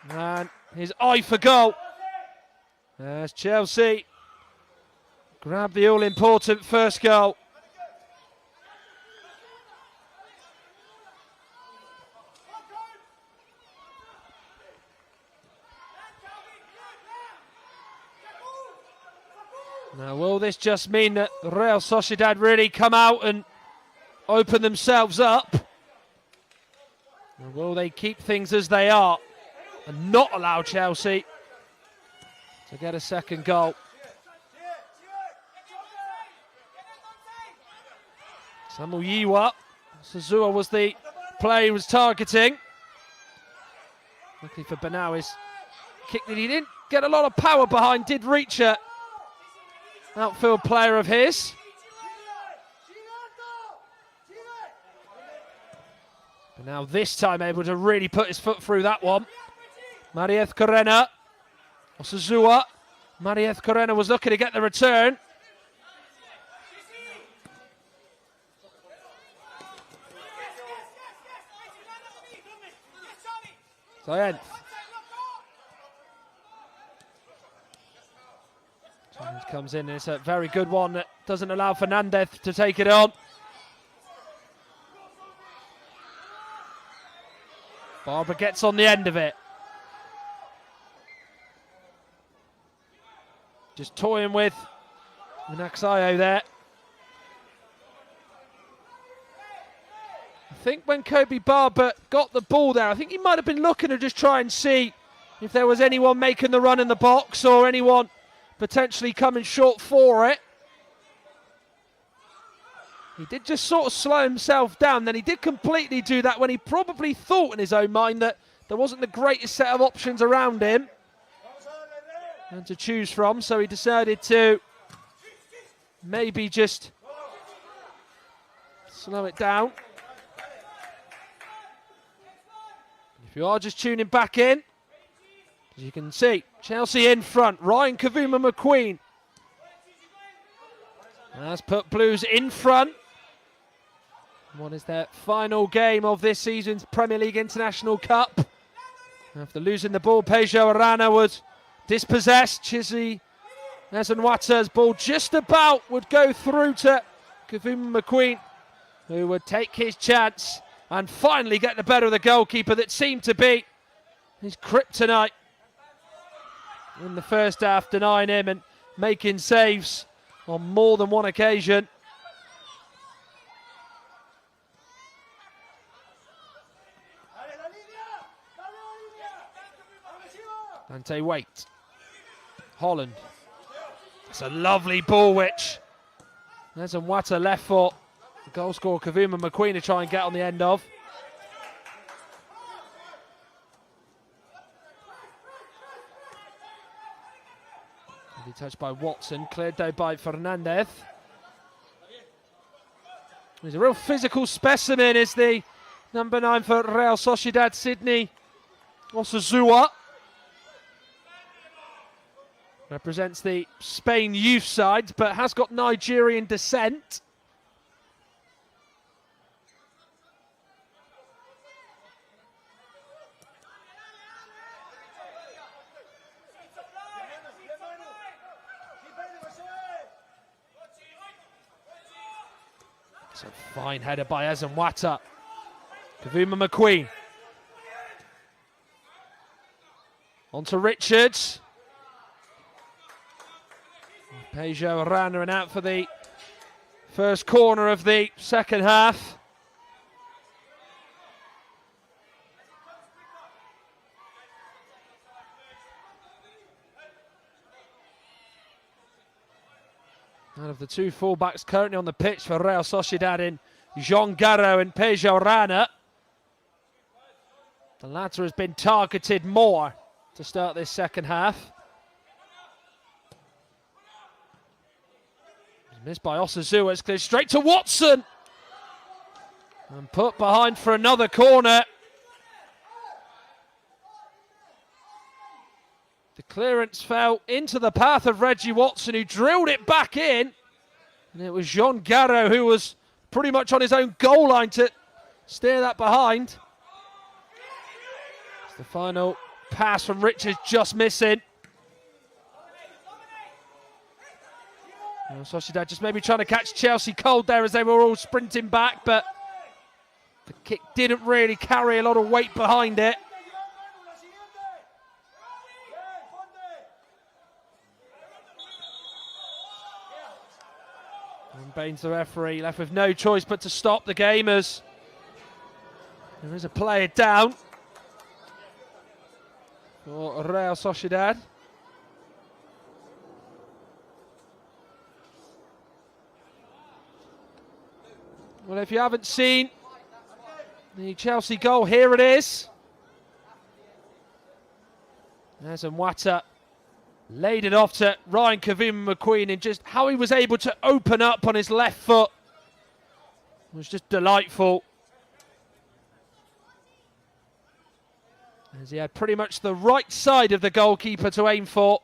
and his eye for goal as Chelsea grab the all-important first goal. Now, will this just mean that Real Sociedad really come out and open themselves up? Or will they keep things as they are and not allow Chelsea to get a second goal? Samuel Yiwa. Sazua was the player he was targeting. Luckily for Banau, his kick that he didn't get a lot of power behind did reach a outfield player of his. But now this time able to really put his foot through that one. Marieth Corena. Osazua. Marieth Corena was looking to get the return. Sayenth. Jones comes in and it's a very good one that doesn't allow Fernandez to take it on. Barber gets on the end of it. Just toying with Naxayo there. I think when Kobe Barber got the ball there, I think he might have been looking to just try and see if there was anyone making the run in the box or anyone potentially coming short for it. He did just sort of slow himself down. Then he did completely do that when he probably thought in his own mind that there wasn't the greatest set of options around him and to choose from. So he decided to maybe just slow it down. If you are just tuning back in, as you can see, Chelsea in front. Ryan Kavuma McQueen has put Blues in front. What is their final game of this season's Premier League International Cup? After losing the ball, Pedro Arana was dispossessed. Chizzy Nezanwata's ball just about would go through to Kavuma McQueen, who would take his chance and finally get the better of the goalkeeper that seemed to be his kryptonite in the first half, denying him and making saves on more than one occasion. Dante Waite. Holland. It's a lovely ball which there's a Mwata left foot. The goal scorer Kavuma McQueen to try and get on the end of. Be touched by Watson, cleared though by Fernandez. He's a real physical specimen, is the number 9 for Real Sociedad, Sydney Osazua. Represents the Spain youth side, but has got Nigerian descent. It's a fine header by Ezanwata. Kavuma McQueen. On to Richards. Peugeot Arana and out for the first corner of the second half. One of the two fullbacks currently on the pitch for Real Sociedad in Jean Garro and Peugeot Arana. The latter has been targeted more to start this second half. Missed by Osazua, it's cleared straight to Watson. And put behind for another corner. The clearance fell into the path of Reggie Watson, who drilled it back in. And it was Jean Garro who was pretty much on his own goal line to steer that behind. It's the final pass from Richards just missing. Sociedad just maybe trying to catch Chelsea cold there as they were all sprinting back, but the kick didn't really carry a lot of weight behind it. And Baines, the referee, left with no choice but to stop the game as there is a player down for Real Sociedad. Well, if you haven't seen the Chelsea goal, here it is. There's Nwata laid it off to Ryan Kavuma McQueen, and just how he was able to open up on his left foot was just delightful. As he had pretty much the right side of the goalkeeper to aim for.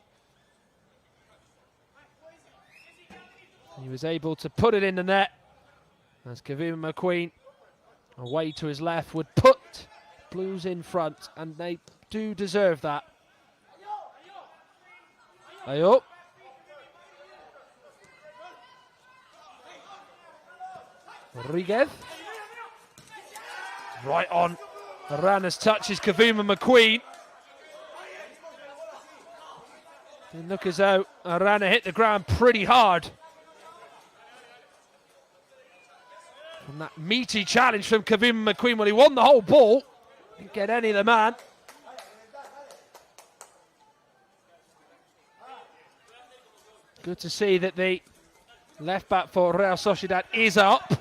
He was able to put it in the net. As Kavuma McQueen, away to his left, would put Blues in front, and they do deserve that. Ayo. Rodriguez. Right on. Arana's touch is Kavuma McQueen. Didn't look as though Arana hit the ground pretty hard. From that meaty challenge from Kavuma McQueen, well, he won the whole ball. Didn't get any of the man. Good to see that the left back for Real Sociedad is up.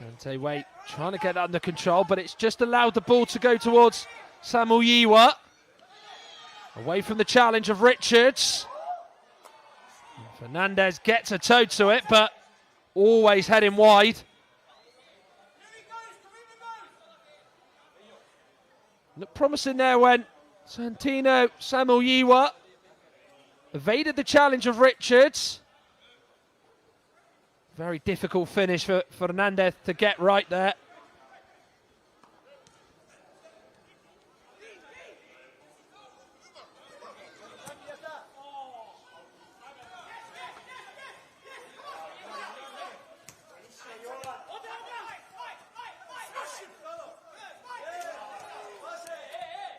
Dante Wait trying to get that under control, but it's just allowed the ball to go towards Samuel Yiwa. Away from the challenge of Richards. Fernandez gets a toe to it, but always heading wide. Looked promising there when Samuel Yiwa evaded the challenge of Richards. Very difficult finish for Fernandez to get right there.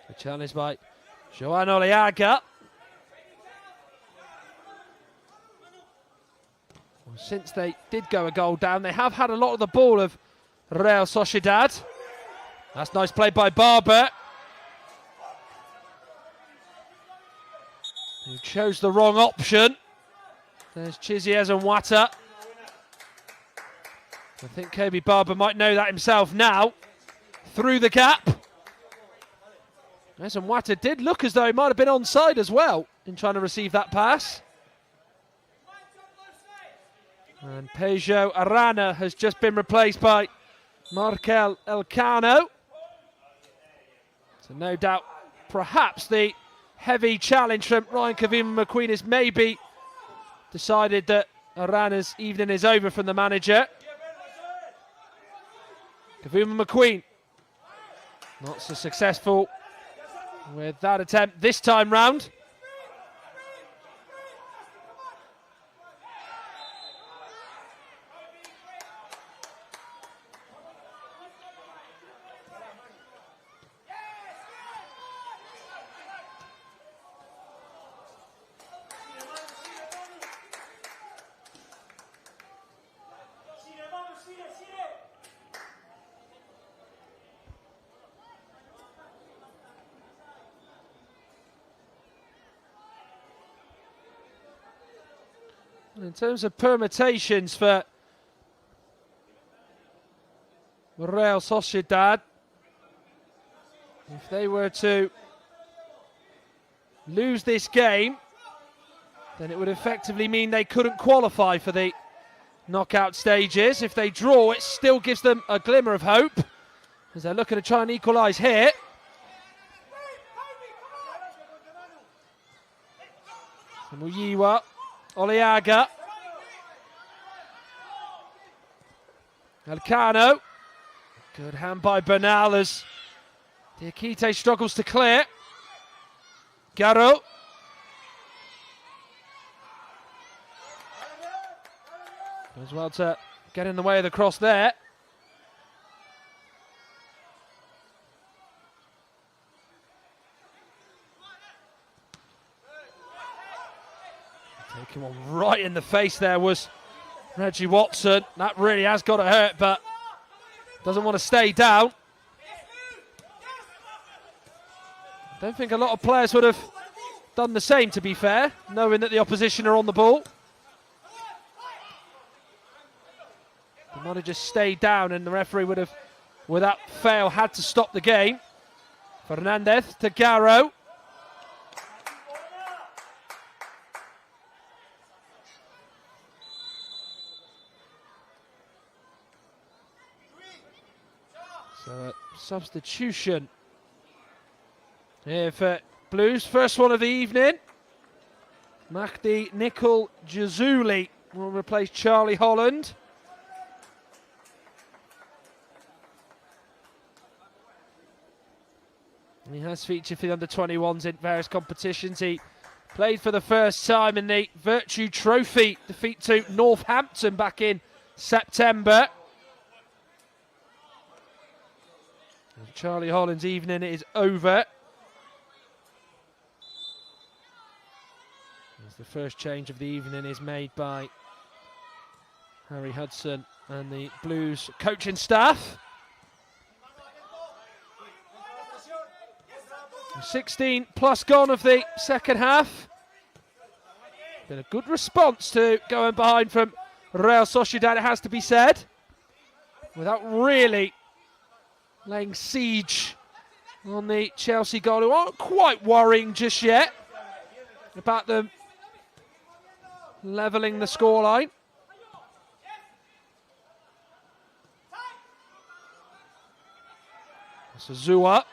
The challenge by Joan Oleaga. Since they did go a goal down, they have had a lot of the ball of Real Sociedad. That's nice play by Barber, who chose the wrong option. There's Chiziez and Nwata. I think Kobe Barber might know that himself now. Through the gap. Yes, and Nwata did look as though he might have been onside as well in trying to receive that pass. And Peugeot Arana has just been replaced by Markel Elcano. So no doubt, perhaps the heavy challenge from Ryan Kavuma McQueen has maybe decided that Arana's evening is over from the manager. Kavuma McQueen, not so successful with that attempt this time round. In terms of permutations for Real Sociedad, if they were to lose this game, then it would effectively mean they couldn't qualify for the knockout stages. If they draw, it still gives them a glimmer of hope, as they're looking to try and equalise here. Muyiwa, Oliaga, Elcano, good hand by Bernal as Diakite struggles to clear. Garro, as well to get in the way of the cross there. Taking one right in the face there was Reggie Watson. That really has got to hurt, but doesn't want to stay down. I don't think a lot of players would have done the same, to be fair, knowing that the opposition are on the ball. They might have just stayed down and the referee would have, without fail, had to stop the game. Fernandez to Garro. So a substitution here for Blues. First one of the evening. Mahdi Nicol Jazuli will replace Charlie Holland. And he has featured for the under-21s in various competitions. He played for the first time in the Virtue Trophy defeat to Northampton back in September. Charlie Holland's evening is over. As the first change of the evening is made by Harry Hudson and the Blues coaching staff. 16 plus gone of the second half. Been a good response to going behind from Real Sociedad, it has to be said, without really laying siege on the Chelsea goal, who aren't quite worrying just yet about them levelling the scoreline. Zua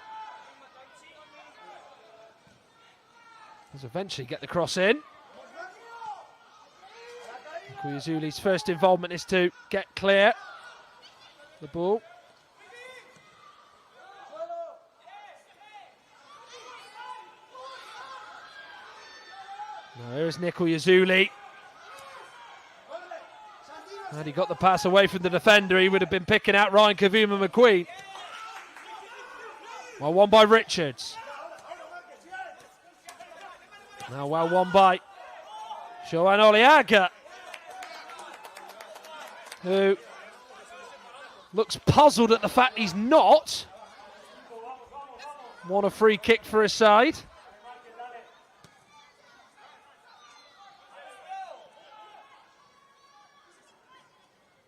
does eventually get the cross in. Kuyazuli's first involvement is to get clear the ball. Now here's Nicol Yazuli. Had he got the pass away from the defender, he would have been picking out Ryan Kavuma McQueen. Well won by Richards. Now well won by Joan Oliaga, who looks puzzled at the fact he's not won a free kick for his side.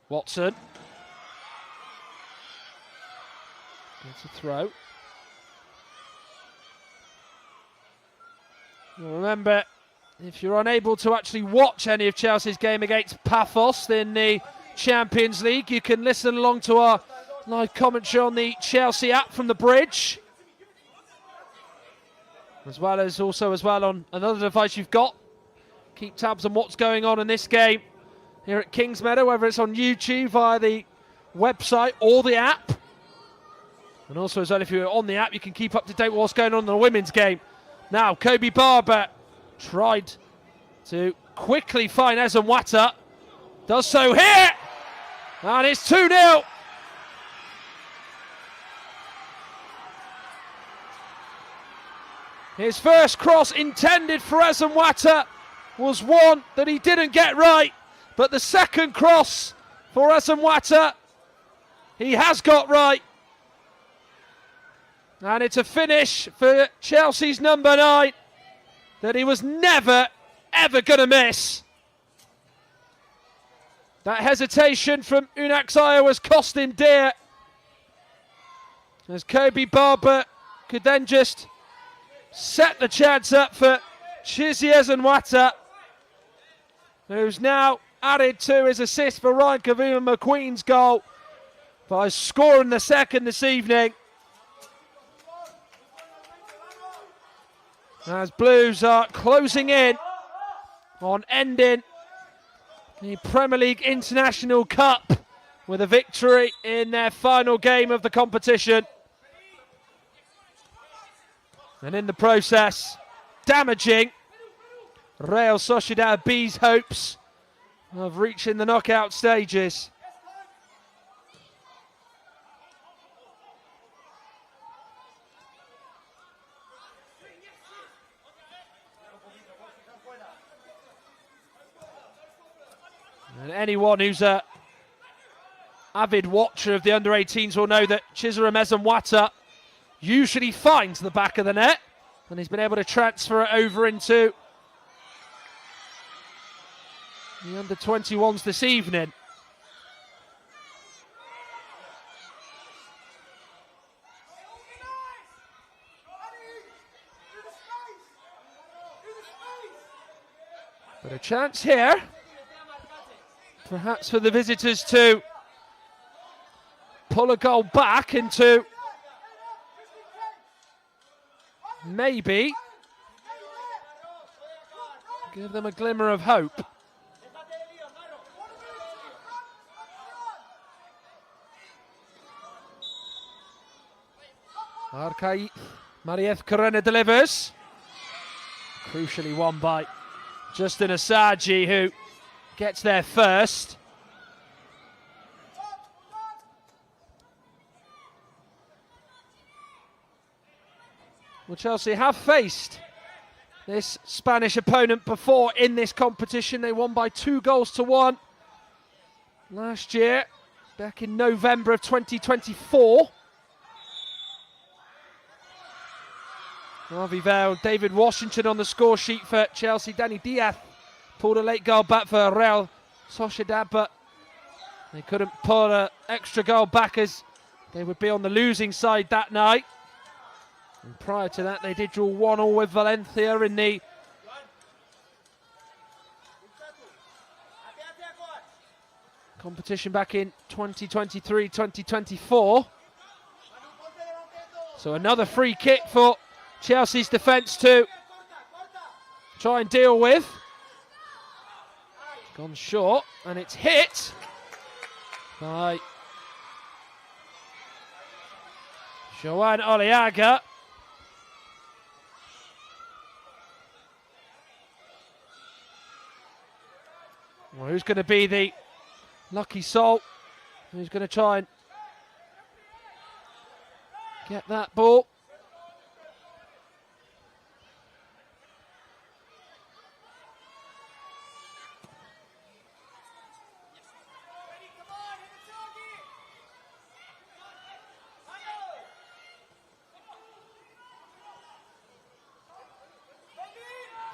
Watson gets a throw. Remember, if you're unable to actually watch any of Chelsea's game against Paphos in the Champions League, you can listen along to our live commentary on the Chelsea app from the bridge, as well on another device you've got. Keep tabs on what's going on in this game here at Kingsmeadow, whether it's on YouTube via the website or the app. And also as well, if you're on the app, you can keep up to date with what's going on in the women's game. Now, Kobe Barber tried to quickly find Ezonwata. Does so here. And it's 2-0. His first cross intended for Ezonwata was one that he didn't get right. But the second cross for Ezonwata, he has got right. And it's a finish for Chelsea's number 9 that he was never, ever going to miss. That hesitation from Unaxayo has cost him dear, as Kobe Barber could then just set the chance up for Chizzy Ezonwata, who's now added to his assist for Ryan Kavuma-McQueen's goal by scoring the second this evening. As Blues are closing in on ending the Premier League International Cup with a victory in their final game of the competition. And in the process, damaging Real Sociedad B's hopes of reaching the knockout stages. And anyone who's an avid watcher of the under-18s will know that Chizoram Ezonwata usually finds the back of the net, and he's been able to transfer it over into the under-21s this evening. But a chance here, perhaps for the visitors to pull a goal back into maybe give them a glimmer of hope. Arkai Marieth Corona delivers. Crucially won by Justin Asaji, who gets there first. Well, Chelsea have faced this Spanish opponent before in this competition. They won by 2-1 last year, back in November of 2024. Harvey Vale, David Washington on the score sheet for Chelsea. Danny Diaz pulled a late goal back for Real Sociedad, but they couldn't pull an extra goal back as they would be on the losing side that night. And prior to that, they did draw 1-1 with Valencia in the competition back in 2023-2024. So another free kick for Chelsea's defence to try and deal with. It's gone short, and it's hit by Joan Oleaga. Well, who's going to be the lucky soul? Who's going to try and get that ball?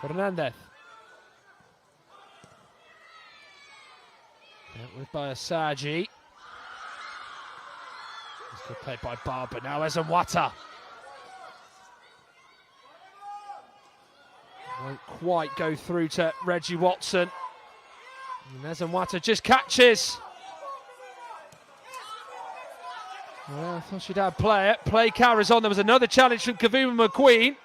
Fernandez. Dealt with by Asaji. It's good play by Barber. Now Ezonwata. Won't quite go through to Reggie Watson. And Ezonwata just catches. Well, I thought she'd have play it. Play carries on. There was another challenge from Kavuma-McQueen.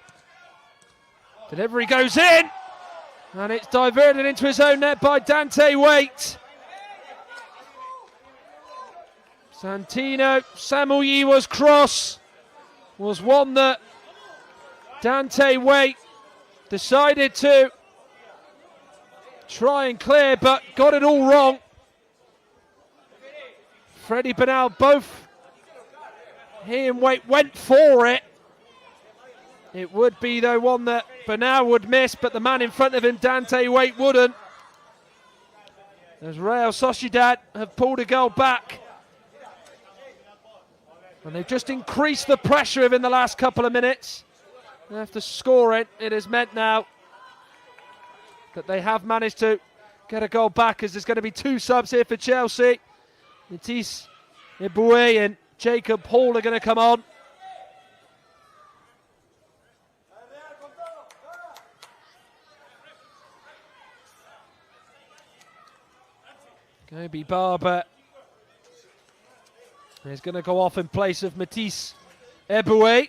Delivery goes in. And it's diverted into his own net by Dante Waite. Santino Samuyiwa's cross was one that Dante Waite decided to try and clear, but got it all wrong. Freddie Bernal, both he and Waite went for it. It would be, though, one that Bernal would miss, but the man in front of him, Dante Waite, wouldn't. As Real Sociedad have pulled a goal back. And they've just increased the pressure in the last couple of minutes. After scoring, it has meant now that they have managed to get a goal back, as there's going to be two subs here for Chelsea. Matisse Eboué and Jacob Hall are going to come on. Kobe Barber is going to go off in place of Matisse Eboué.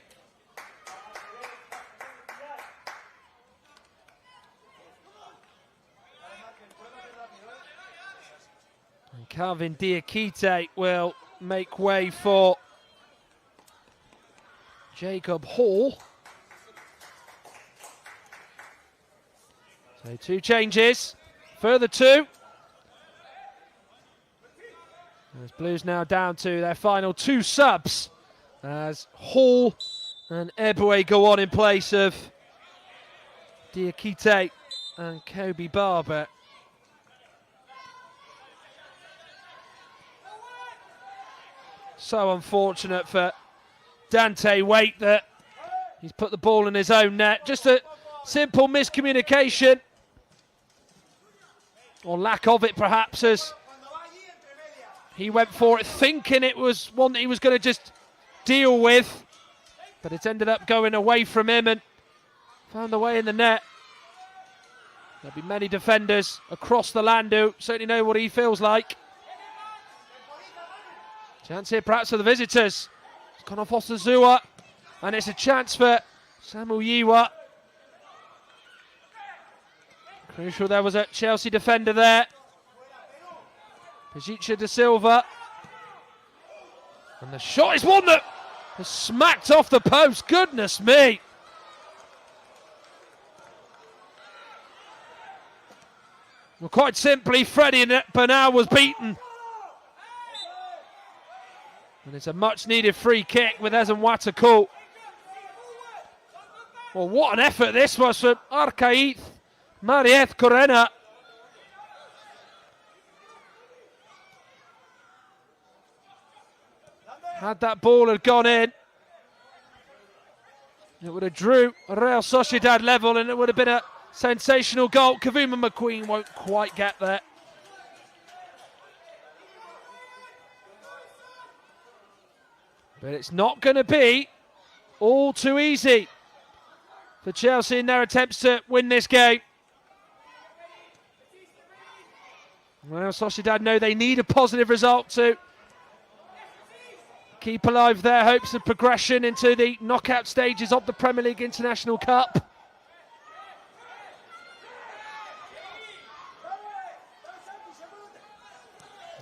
And Calvin Diakite will make way for Jacob Hall. So two changes, further two. As Blues now down to their final two subs, as Hall and Eboué go on in place of Diakite and Kobe Barber. So unfortunate for Dante Waite that he's put the ball in his own net. Just a simple miscommunication, or lack of it perhaps, as he went for it thinking it was one that he was going to just deal with, but it's ended up going away from him and found the way in the net. There'll be many defenders across the land who certainly know what he feels like. Chance here perhaps for the visitors. It's gone off Osazua, and it's a chance for Samuyiwa. Crucial, there was a Chelsea defender there. Pajica da Silva. And the shot is one that has smacked off the post. Goodness me. Well, quite simply, Freddie Bernal was beaten. And it's a much-needed free kick with Ezan Watakul. Well, what an effort this was from Arkaith Marieth Corena. Had that ball had gone in, it would have drew Real Sociedad level, and it would have been a sensational goal. Kavuma McQueen won't quite get there. But it's not going to be all too easy for Chelsea in their attempts to win this game. Well, Sociedad know they need a positive result to keep alive their hopes of progression into the knockout stages of the Premier League International Cup.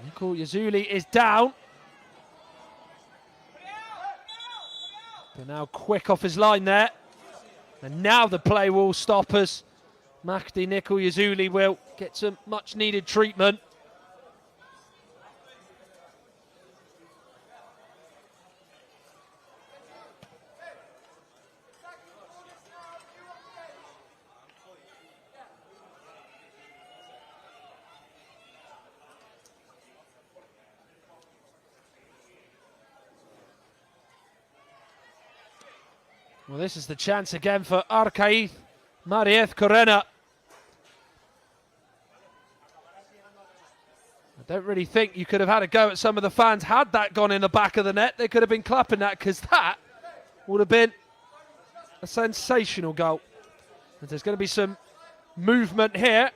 Nicole Yazuli is down. But now quick off his line there. And now the play will stop as Mahdi Nicole Yazuli will get some much needed treatment. Well, this is the chance again for Arkaith Marieth Corena. I don't really think you could have had a go at some of the fans. Had that gone in the back of the net, they could have been clapping that, because that would have been a sensational goal. And there's going to be some movement here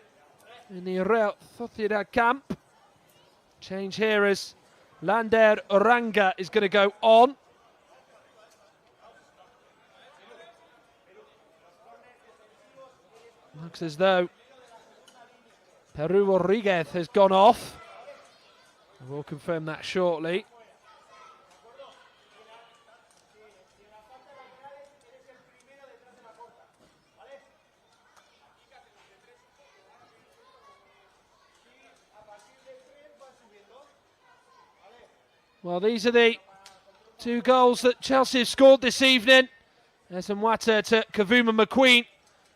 in the Real Sociedad camp. Change here as Lander Oranga is going to go on. Looks as though Peru Rodriguez has gone off. We'll confirm that shortly. Well, these are the two goals that Chelsea have scored this evening. There's Nwata to Kavuma McQueen.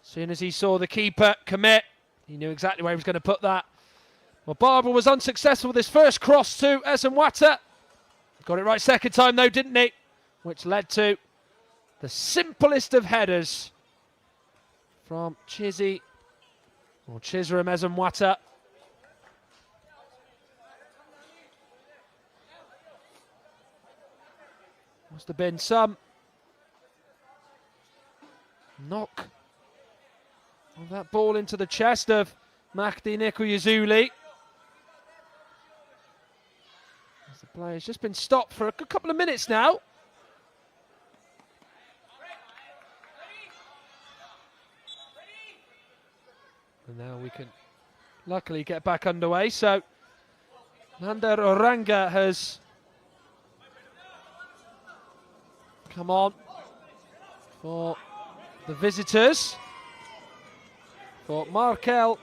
As soon as he saw the keeper commit, he knew exactly where he was going to put that. Well, Barber was unsuccessful with his first cross to Nwata. Got it right second time though, didn't he? Which led to the simplest of headers from Chizzy, or Chisram Nwata. Must have been some knock of that ball into the chest of Mahdi Nikuyazuli. The player's just been stopped for a good couple of minutes now. And now we can luckily get back underway. So Lander Oranga has come on for the visitors, for Markel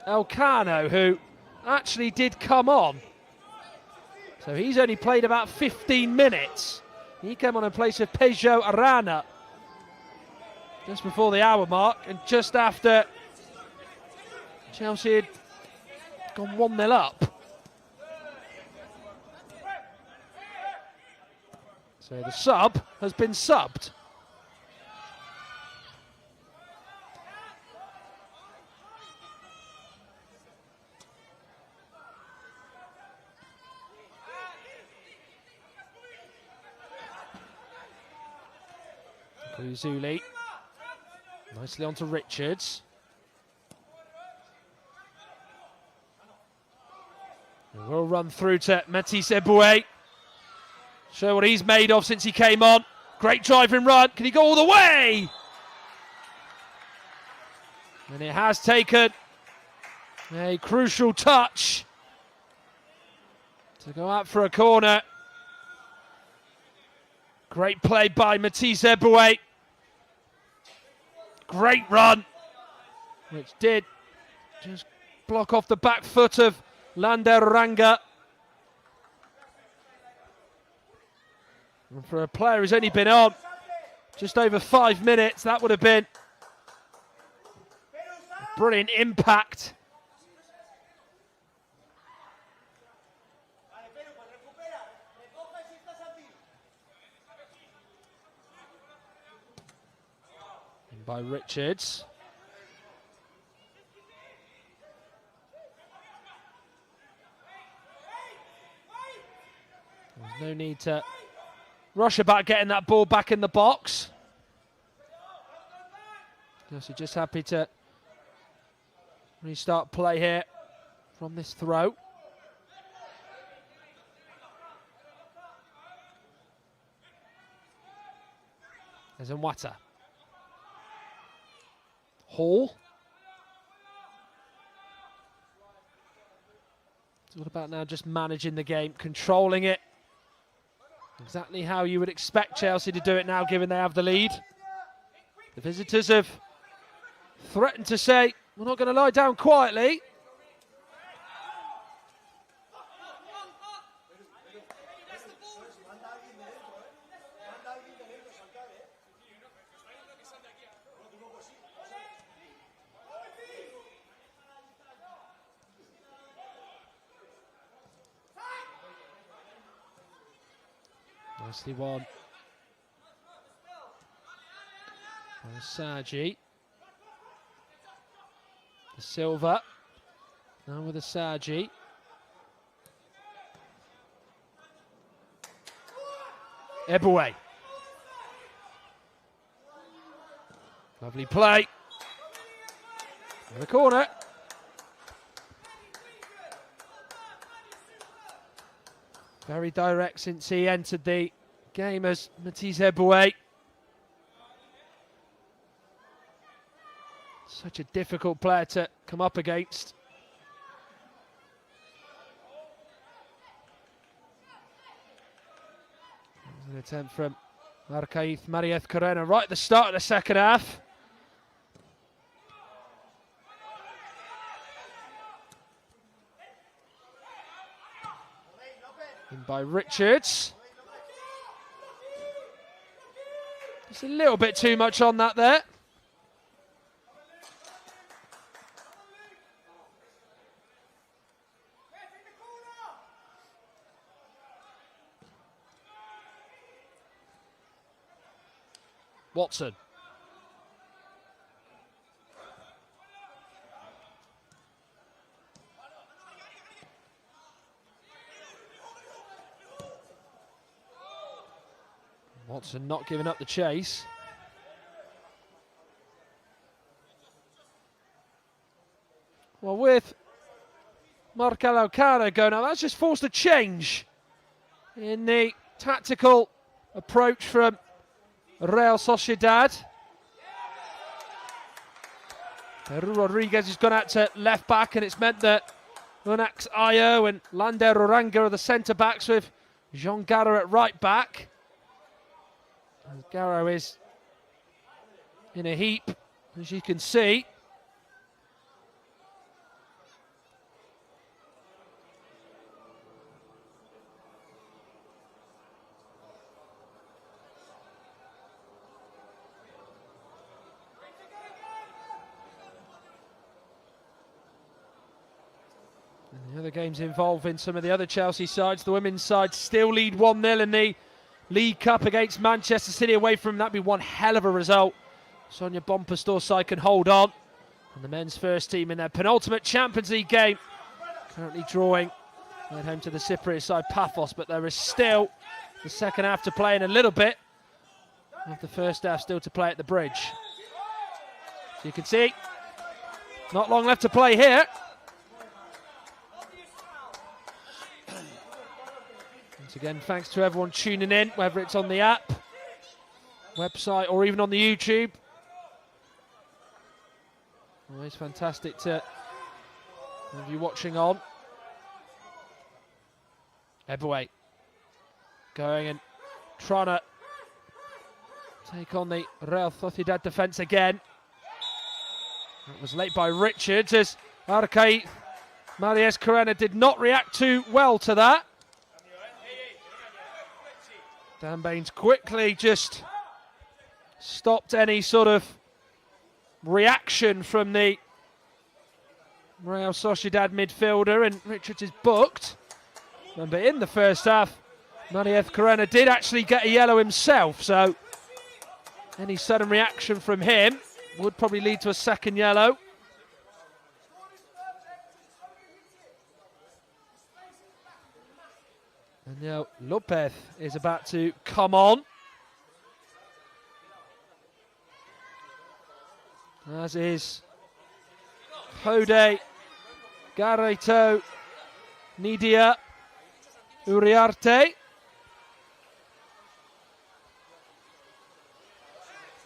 Elcano, who actually did come on. So he's only played about 15 minutes. He came on in place of Peugeot Arana just before the hour mark, and just after Chelsea had gone 1-0 up. So the sub has been subbed. Zuli nicely onto Richards. And we'll run through to Matisse Eboué. Show what he's made of since he came on. Great driving run. Can he go all the way? And it has taken a crucial touch to go out for a corner. Great play by Matisse Eboué. Great run, which did just block off the back foot of Lander Oranga. And for a player who's only been on just over 5 minutes, that would have been a brilliant impact. And by Richards. There's no need to rush about getting that ball back in the box. Chelsea just happy to restart play here from this throw. There's Nwata. Hall. It's all about now just managing the game, controlling it. Exactly how you would expect Chelsea to do it now, given they have the lead. The visitors have threatened to say, we're not going to lie down quietly. Nicely won. Saji. The Silva. Now with the Saji. Eboué. Lovely play. In the corner. Very direct since he entered the game as Matisse Eboué. Such a difficult player to come up against. An attempt from Arcaiz Mariez Corena right at the start of the second half. In by Richards. Just a little bit too much on that there. Watson. Watson not giving up the chase. Well, with Marcelo Cara going out, that's just forced a change in the tactical approach from Real Sociedad. Peru Rodriguez has gone out to left back, and it's meant that Unax Ayo and Lander Oranga are the centre backs, with Jean Garro at right back. Garro is in a heap, as you can see. And the other games involving some of the other Chelsea sides, the women's side still lead 1-0 in the League Cup against Manchester City away from. That'd be one hell of a result. Sonia Bonpastor's side can hold on. And the men's first team in their penultimate Champions League game, currently drawing at home to the Cypriot side Paphos, but there is still the second half to play in a little bit of the first half still to play at the Bridge. So you can see, not long left to play here. Once again, thanks to everyone tuning in, whether it's on the app, website, or even on the YouTube. Always fantastic to have you watching on. Eboué going and trying to take on the Real Sociedad defence again. That was late by Richards, as Arcai Marius Carena did not react too well to that. Dan Baines quickly just stopped any sort of reaction from the Real Sociedad midfielder, and Richards is booked. Remember, in the first half, Marius Carena did actually get a yellow himself, so any sudden reaction from him would probably lead to a second yellow. And now Lopez is about to come on, as is Jode Garreto Nidia Uriarte.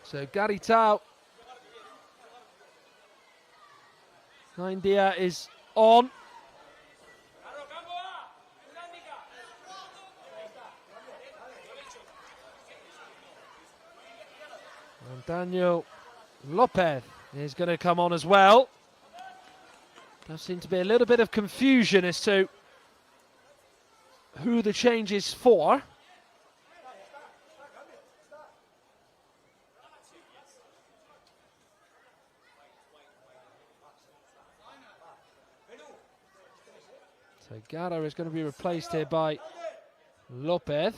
So Garitao Nidia is on. And Daniel Lopez is going to come on as well. There seems to be a little bit of confusion as to who the change is for. So Garro is going to be replaced here by Lopez.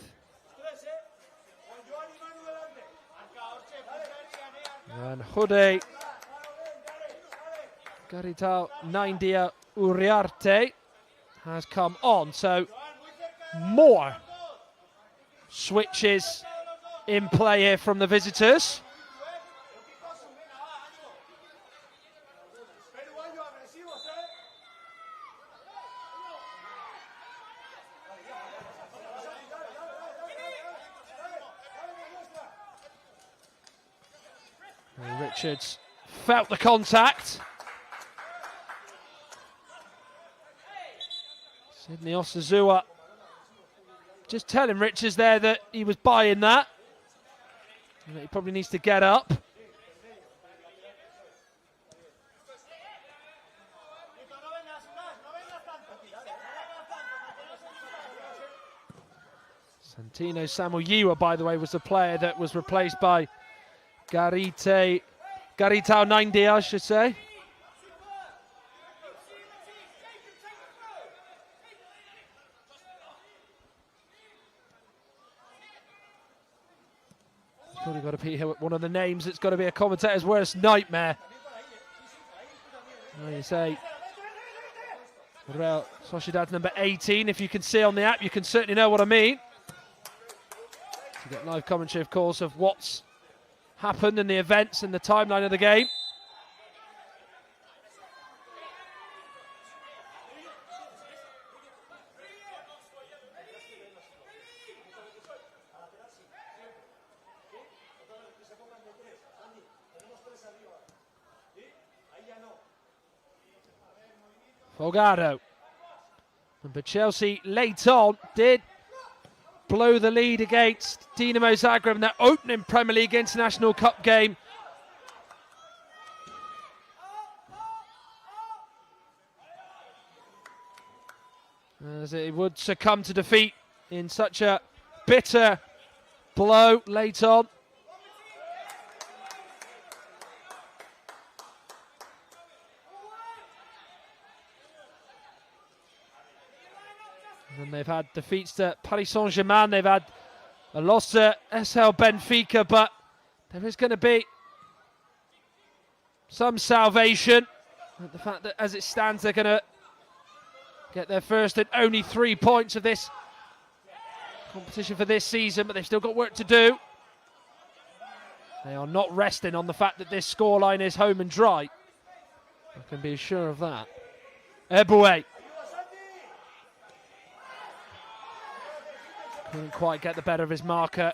And Jode Garitao Nidia Uriarte has come on. So more switches in play here from the visitors. Richards felt the contact. Sydney Osazua just telling Richards there that he was buying that, and that he probably needs to get up. Santino Samuyiwa, by the way, was the player that was replaced by Garitao Naingde, I should say. It's probably got to be one of the names that's got to be a commentator's worst nightmare. Well, you say Real Sociedad number 18. If you can see on the app, you can certainly know what I mean. You get live commentary, of course, of what's happened and the events and the timeline of the game. Folgado. But Chelsea late on did blow the lead against Dinamo Zagreb in their opening Premier League International Cup game. As it would succumb to defeat in such a bitter blow late on. And they've had defeats to Paris Saint-Germain, they've had a loss to SL Benfica, but there is going to be some salvation. The fact that as it stands, they're going to get their first and only 3 points of this competition for this season, but they've still got work to do. They are not resting on the fact that this scoreline is home and dry. I can be sure of that. Eboué. Couldn't quite get the better of his marker.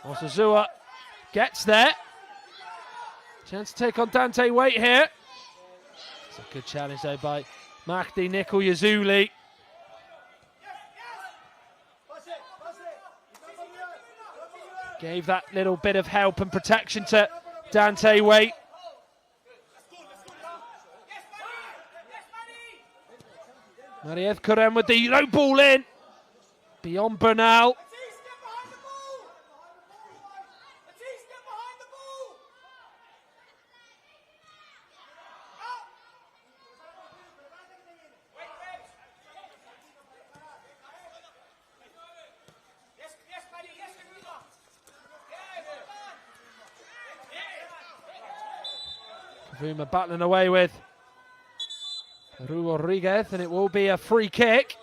Osazua gets there. Chance to take on Dante Waite here. It's a good challenge though by Mahdi Nikolayazuli. Gave that little bit of help and protection to Dante Waite. Marieth Karen with the low ball in. Beyond Bernal. Kavuma battling away with Ru Rodriguez, and it will be a free kick.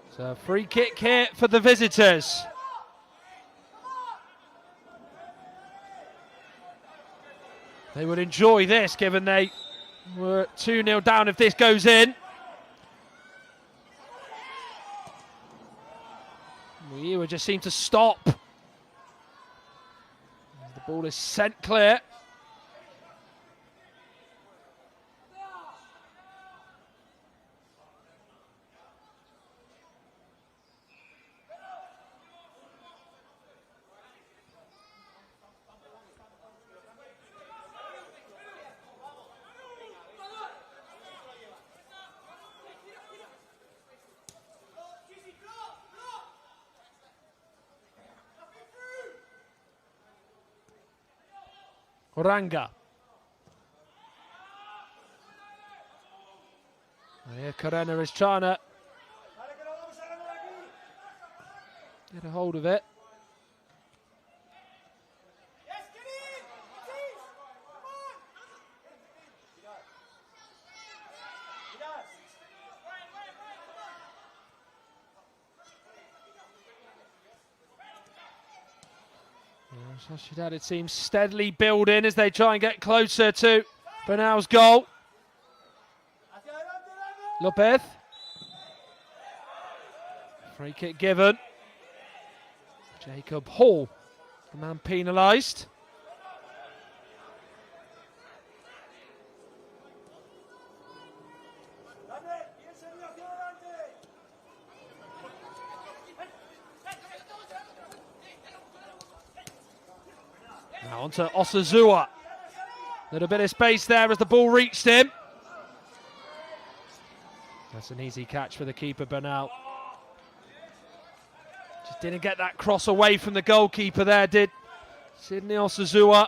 So free kick here for the visitors. They would enjoy this, given they were 2-0 down if this goes in. We just seem to stop. The ball is sent clear. Oranga. Here Carena is trying to get a hold of it. Sociedad, it seems, steadily building as they try and get closer to Bernal's goal. Lopez. Free kick given. Jacob Hall The man penalised. Now on to Osazua. Little bit of space there as the ball reached him. That's an easy catch for the keeper, Bernal. Just didn't get that cross away from the goalkeeper there, did Sydney Osazua.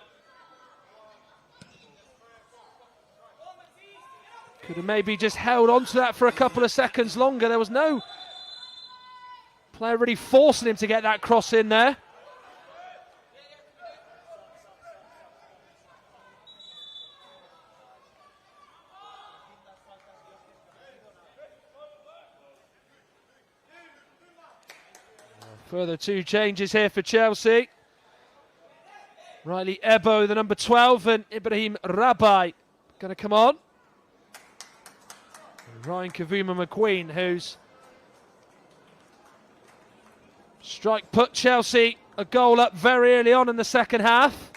Could have maybe just held on to that for a couple of seconds longer. There was no player really forcing him to get that cross in there. Further two changes here for Chelsea. Riley Ebo, the number 12, and Ibrahim Rabai going to come on. And Ryan Kavuma-McQueen, whose strike put Chelsea a goal up very early on in the second half.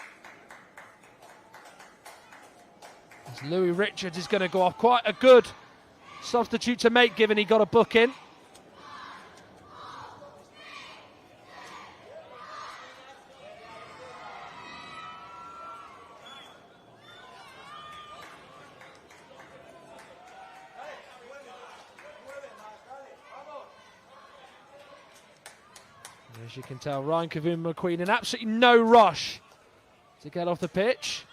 As Louis Richards is going to go off. Quite a good substitute to make, given he got a book in. As you can tell, Ryan Kavuma-McQueen in absolutely no rush to get off the pitch.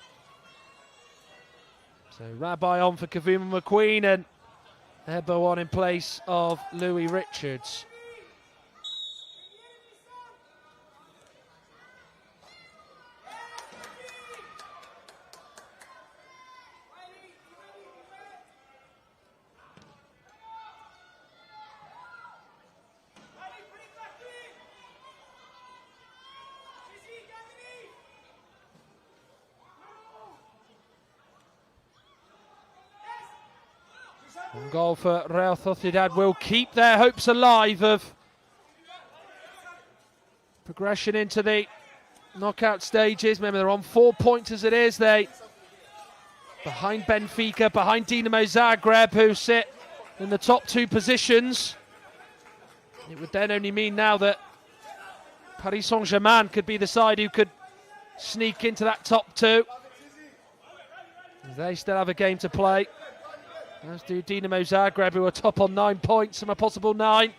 So Rabai on for Kavuma-McQueen and Ebo on in place of Louis Richards. One goal for Real Sociedad will keep their hopes alive of progression into the knockout stages. Remember, they're on 4 points as it is. They behind Benfica, behind Dinamo Zagreb, who sit in the top two positions. It would then only mean now that Paris Saint-Germain could be the side who could sneak into that top two. They still have a game to play. As do Dinamo Zagreb, who are top on 9 points from a possible 9.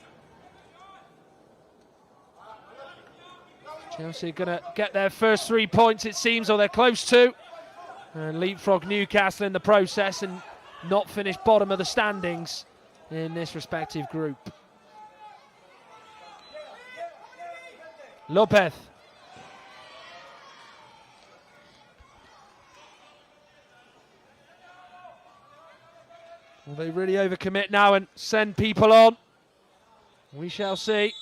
Chelsea are going to get their first 3 points, it seems, or they're close to. And leapfrog Newcastle in the process and not finish bottom of the standings in this respective group. Lopez. Will they really overcommit now and send people on? We shall see.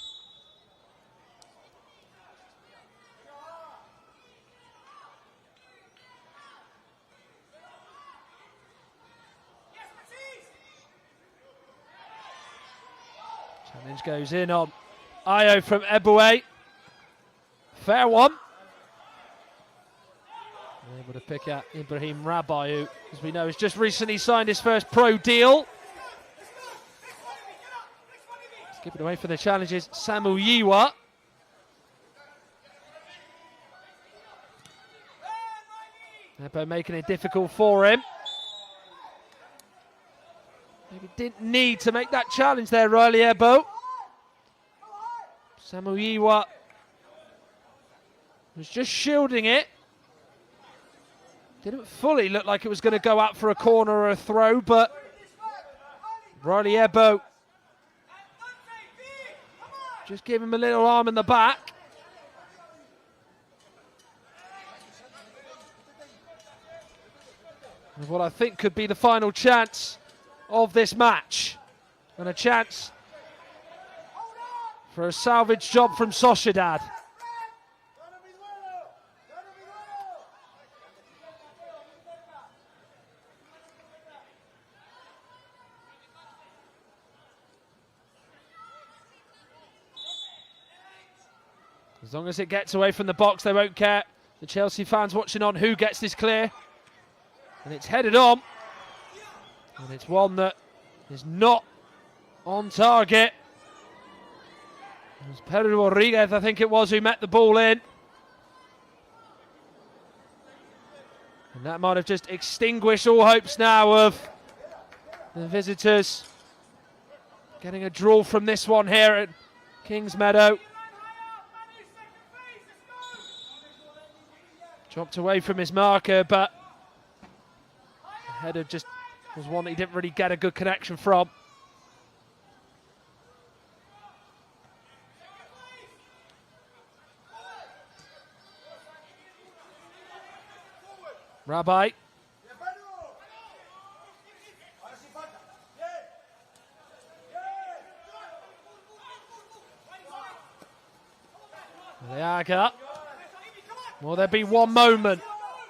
Challenge goes in on Ayo from Eboué. Fair one. Able to pick out Ibrahim Rabai, who, as we know, has just recently signed his first pro deal. Skip it away for the challenges, Samu Yiwa. Ebo making it difficult for him. Maybe didn't need to make that challenge there, Riley Ebo. Samu Yiwa was just shielding it. Didn't fully look like it was going to go out for a corner or a throw, but Riley Ebo just give him a little arm in the back. And what I think could be the final chance of this match. And a chance for a salvage job from Sociedad. As long as it gets away from the box, they won't care. The Chelsea fans watching on who gets this clear. And it's headed on. And it's one that is not on target. It was Pedro Rodriguez, I think it was, who met the ball in. And that might have just extinguished all hopes now of the visitors getting a draw from this one here at Kingsmeadow. Dropped away from his marker, but the header just was one that he didn't really get a good connection from. Rabbi. Leaga. Will there be one moment?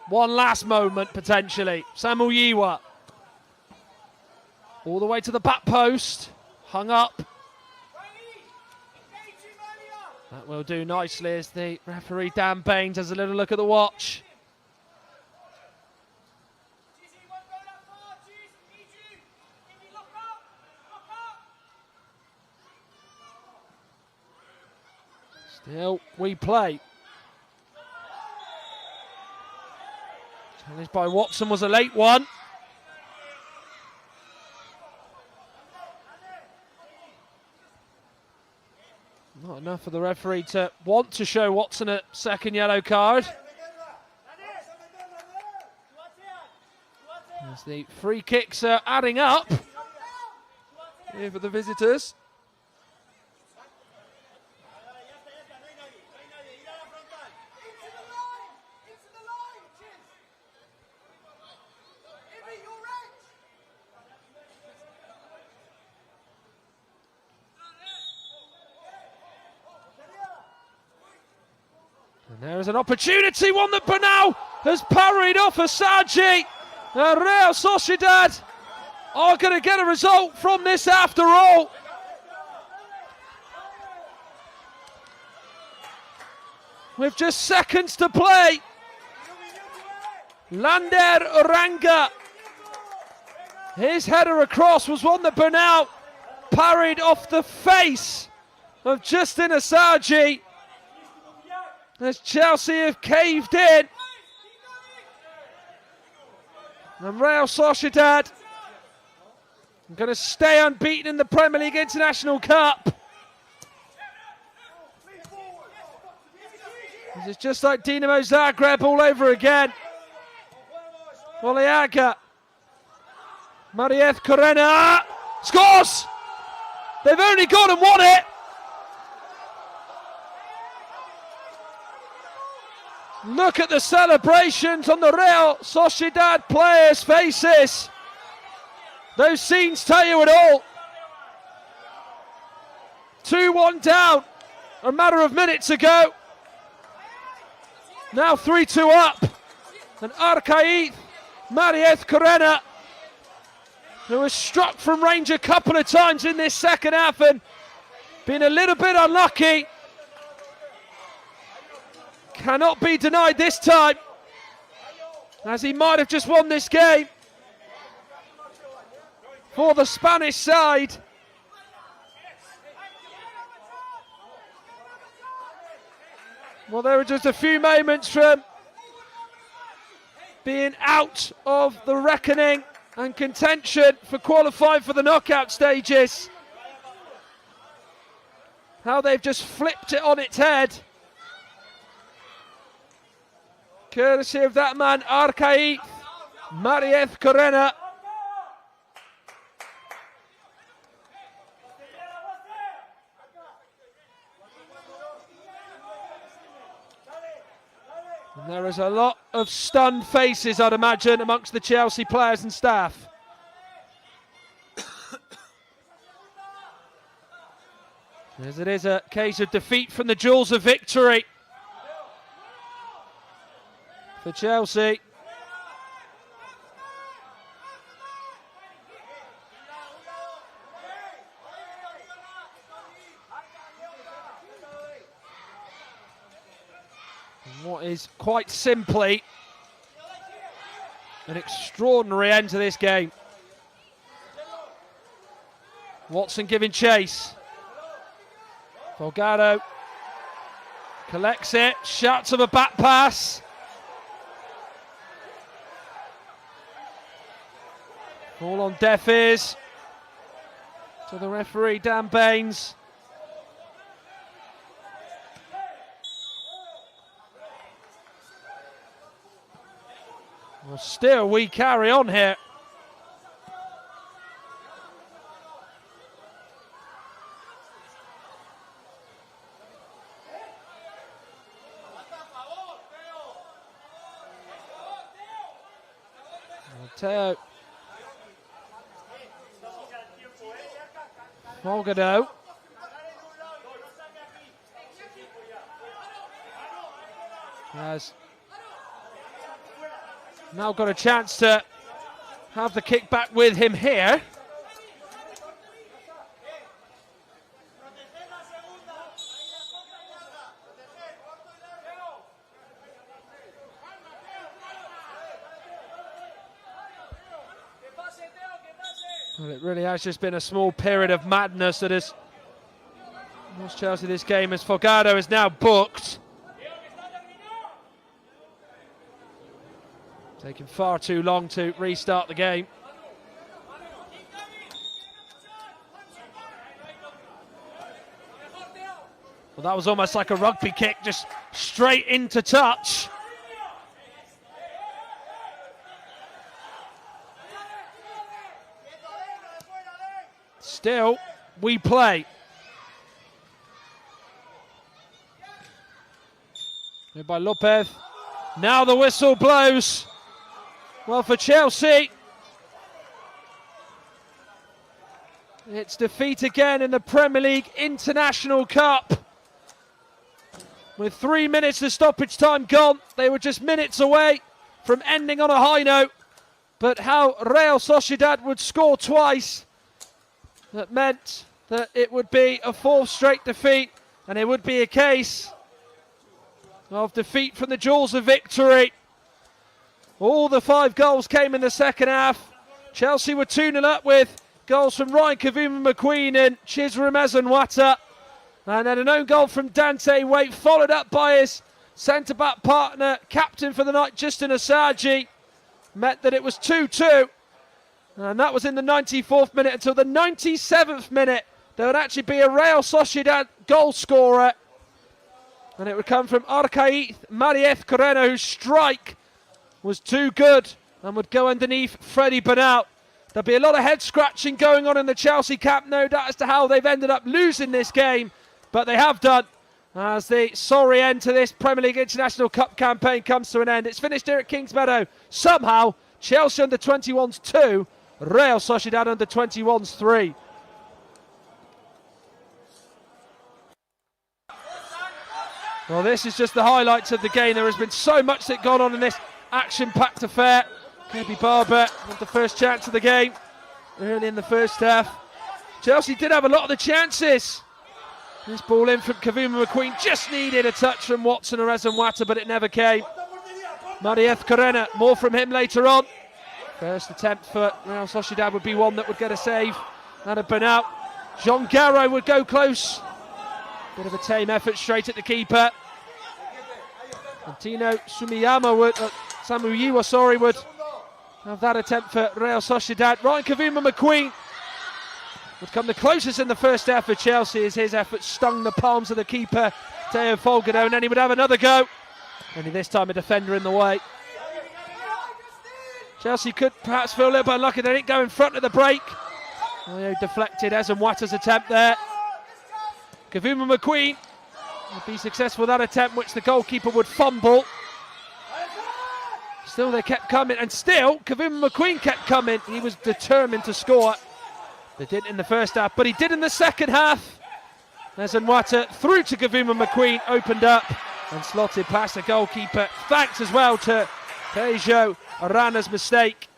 One last moment, potentially. Samuel Yiwa. All the way to the back post. Hung up. That will do nicely as the referee Dan Baines has a little look at the watch. Still, we play. Challenge by Watson was a late one. Not enough for the referee to want to show Watson a second yellow card. As the free kicks are adding up here for the visitors. And there is an opportunity, one that Bernal has parried off Asagi. Real Sociedad are going to get a result from this after all. With just seconds to play. Lander Oranga. His header across was one that Bernal parried off the face of Justin Asagi. As Chelsea have caved in. And Real Sociedad are going to stay unbeaten in the Premier League International Cup. This is just like Dinamo Zagreb all over again. Leaga. Marieth Corena scores! They've only gone and won it. Look at the celebrations on the Real Sociedad players' faces. Those scenes tell you it all. 2-1 down a matter of minutes ago. Now 3-2 up. And Arcaiz Marieth Corena, who was struck from range a couple of times in this second half and been a little bit unlucky, cannot be denied this time, as he might have just won this game for the Spanish side. Well, there were just a few moments from being out of the reckoning and contention for qualifying for the knockout stages. How they've just flipped it on its head. Courtesy of that man, Arcaiz Marieth Corena. And there is a lot of stunned faces, I'd imagine, amongst the Chelsea players and staff. As it is a case of defeat from the jaws of victory for Chelsea. And what is quite simply an extraordinary end to this game. Watson giving chase. Folgado collects it, shouts of a back pass. All on deaf ears to the referee, Dan Baines. Well, still we carry on here. Teo. Folgado. Has now got a chance to have the kick back with him here. Well, it really has just been a small period of madness that has lost Chelsea this game, as Folgado is now booked. Taking far too long to restart the game. Well, that was almost like a rugby kick, just straight into touch. Still, we play. Here by Lopez. Now the whistle blows. Well, for Chelsea, it's defeat again in the Premier League International Cup. With 3 minutes of stoppage time gone, they were just minutes away from ending on a high note. But how Real Sociedad would score twice, that meant that it would be a fourth straight defeat, and it would be a case of defeat from the jaws of victory. All the 5 goals came in the second half. Chelsea were 2-0 up with goals from Ryan Kavuma-McQueen and Chisholm Ezenwata. And then an own goal from Dante Waite, followed up by his centre-back partner, captain for the night, Justin Asagi. Meant that it was 2-2. And that was in the 94th minute. Until the 97th minute, there would actually be a Real Sociedad goal scorer. And it would come from Arcaiz Mariez Corena, whose strike was too good and would go underneath Freddie Bernal. There'll be a lot of head scratching going on in the Chelsea camp, no doubt, as to how they've ended up losing this game, but they have done, as the sorry end to this Premier League International Cup campaign comes to an end. It's finished here at Kingsmeadow. Somehow, Chelsea under 21s 2, Real Sociedad under 21s 3. Well, this is just the highlights of the game. There has been so much that gone on in this action-packed affair. Kebi Barber with the first chance of the game early in the first half. Chelsea did have a lot of the chances. This ball in from Kavuma-McQueen just needed a touch from Watson or Ezenwata, but it never came. Mariez Corena, more from him later on. First attempt for Real Sociedad would be one that would get a save. That had been out. Jean Garro would go close. Bit of a tame effort straight at the keeper. And Tino Samuyima would have that attempt for Real Sociedad. Ryan Kavuma-McQueen would come the closest in the first half for Chelsea, as his effort stung the palms of the keeper, Teo Folgado, and then he would have another go. Only this time a defender in the way. Chelsea could perhaps feel a little bit unlucky they didn't go in front of the break. Deflected Ezenwata's attempt there. Kavuma-McQueen would be successful with that attempt, which the goalkeeper would fumble. Still they kept coming, and still Kavuma-McQueen kept coming. He was determined to score. They didn't in the first half, but he did in the second half. Ezenwata through to Kavuma-McQueen, opened up and slotted past the goalkeeper. Thanks as well to Tejo Arana's mistake.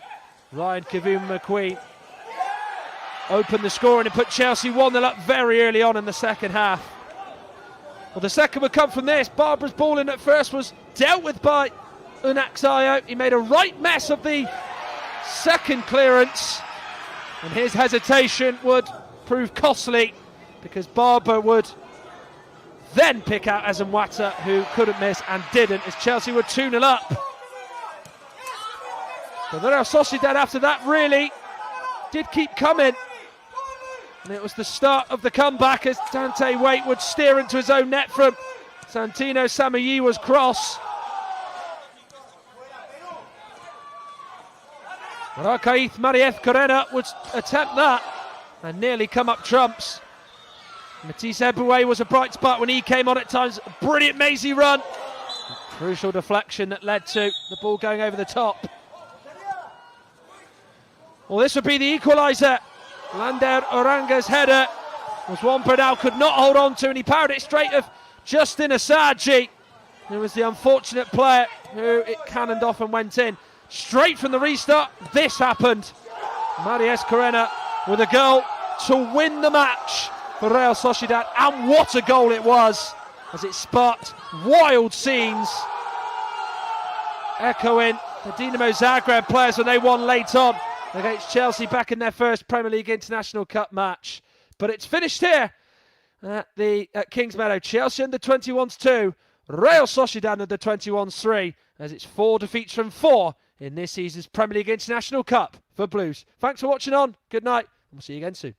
Ryan Kavuma-McQueen opened the score and it put Chelsea 1-0 up very early on in the second half. Well, the second would come from this. Barbara's ball in at first was dealt with by Unaxayo. He made a right mess of the second clearance, and his hesitation would prove costly because Barbara would then pick out Azamwata, who couldn't miss and didn't, as Chelsea were 2-0 up. But the Real Sociedad after that really did keep coming. And it was the start of the comeback as Dante Waite would steer into his own net from Santino Samayiwa's cross. Rakaith Marieth Corena would attempt that and nearly come up trumps. Matisse Eboué was a bright spot when he came on at times. A brilliant Maisie run. A crucial deflection that led to the ball going over the top. Well, this would be the equaliser. Lander Oranga's header was one Bernal could not hold on to, and he powered it straight of Justin Asaji, who was the unfortunate player who it cannoned off and went in. Straight from the restart, this happened. Marius Corena with a goal to win the match for Real Sociedad, and what a goal it was, as it sparked wild scenes echoing the Dinamo Zagreb players when they won late on against Chelsea back in their first Premier League International Cup match. But it's finished here at Kingsmeadow. Chelsea under 21s 2, Real Sociedad under 21s 3, as it's 4 defeats from 4 in this season's Premier League International Cup for Blues. Thanks for watching on. Good night, and we'll see you again soon.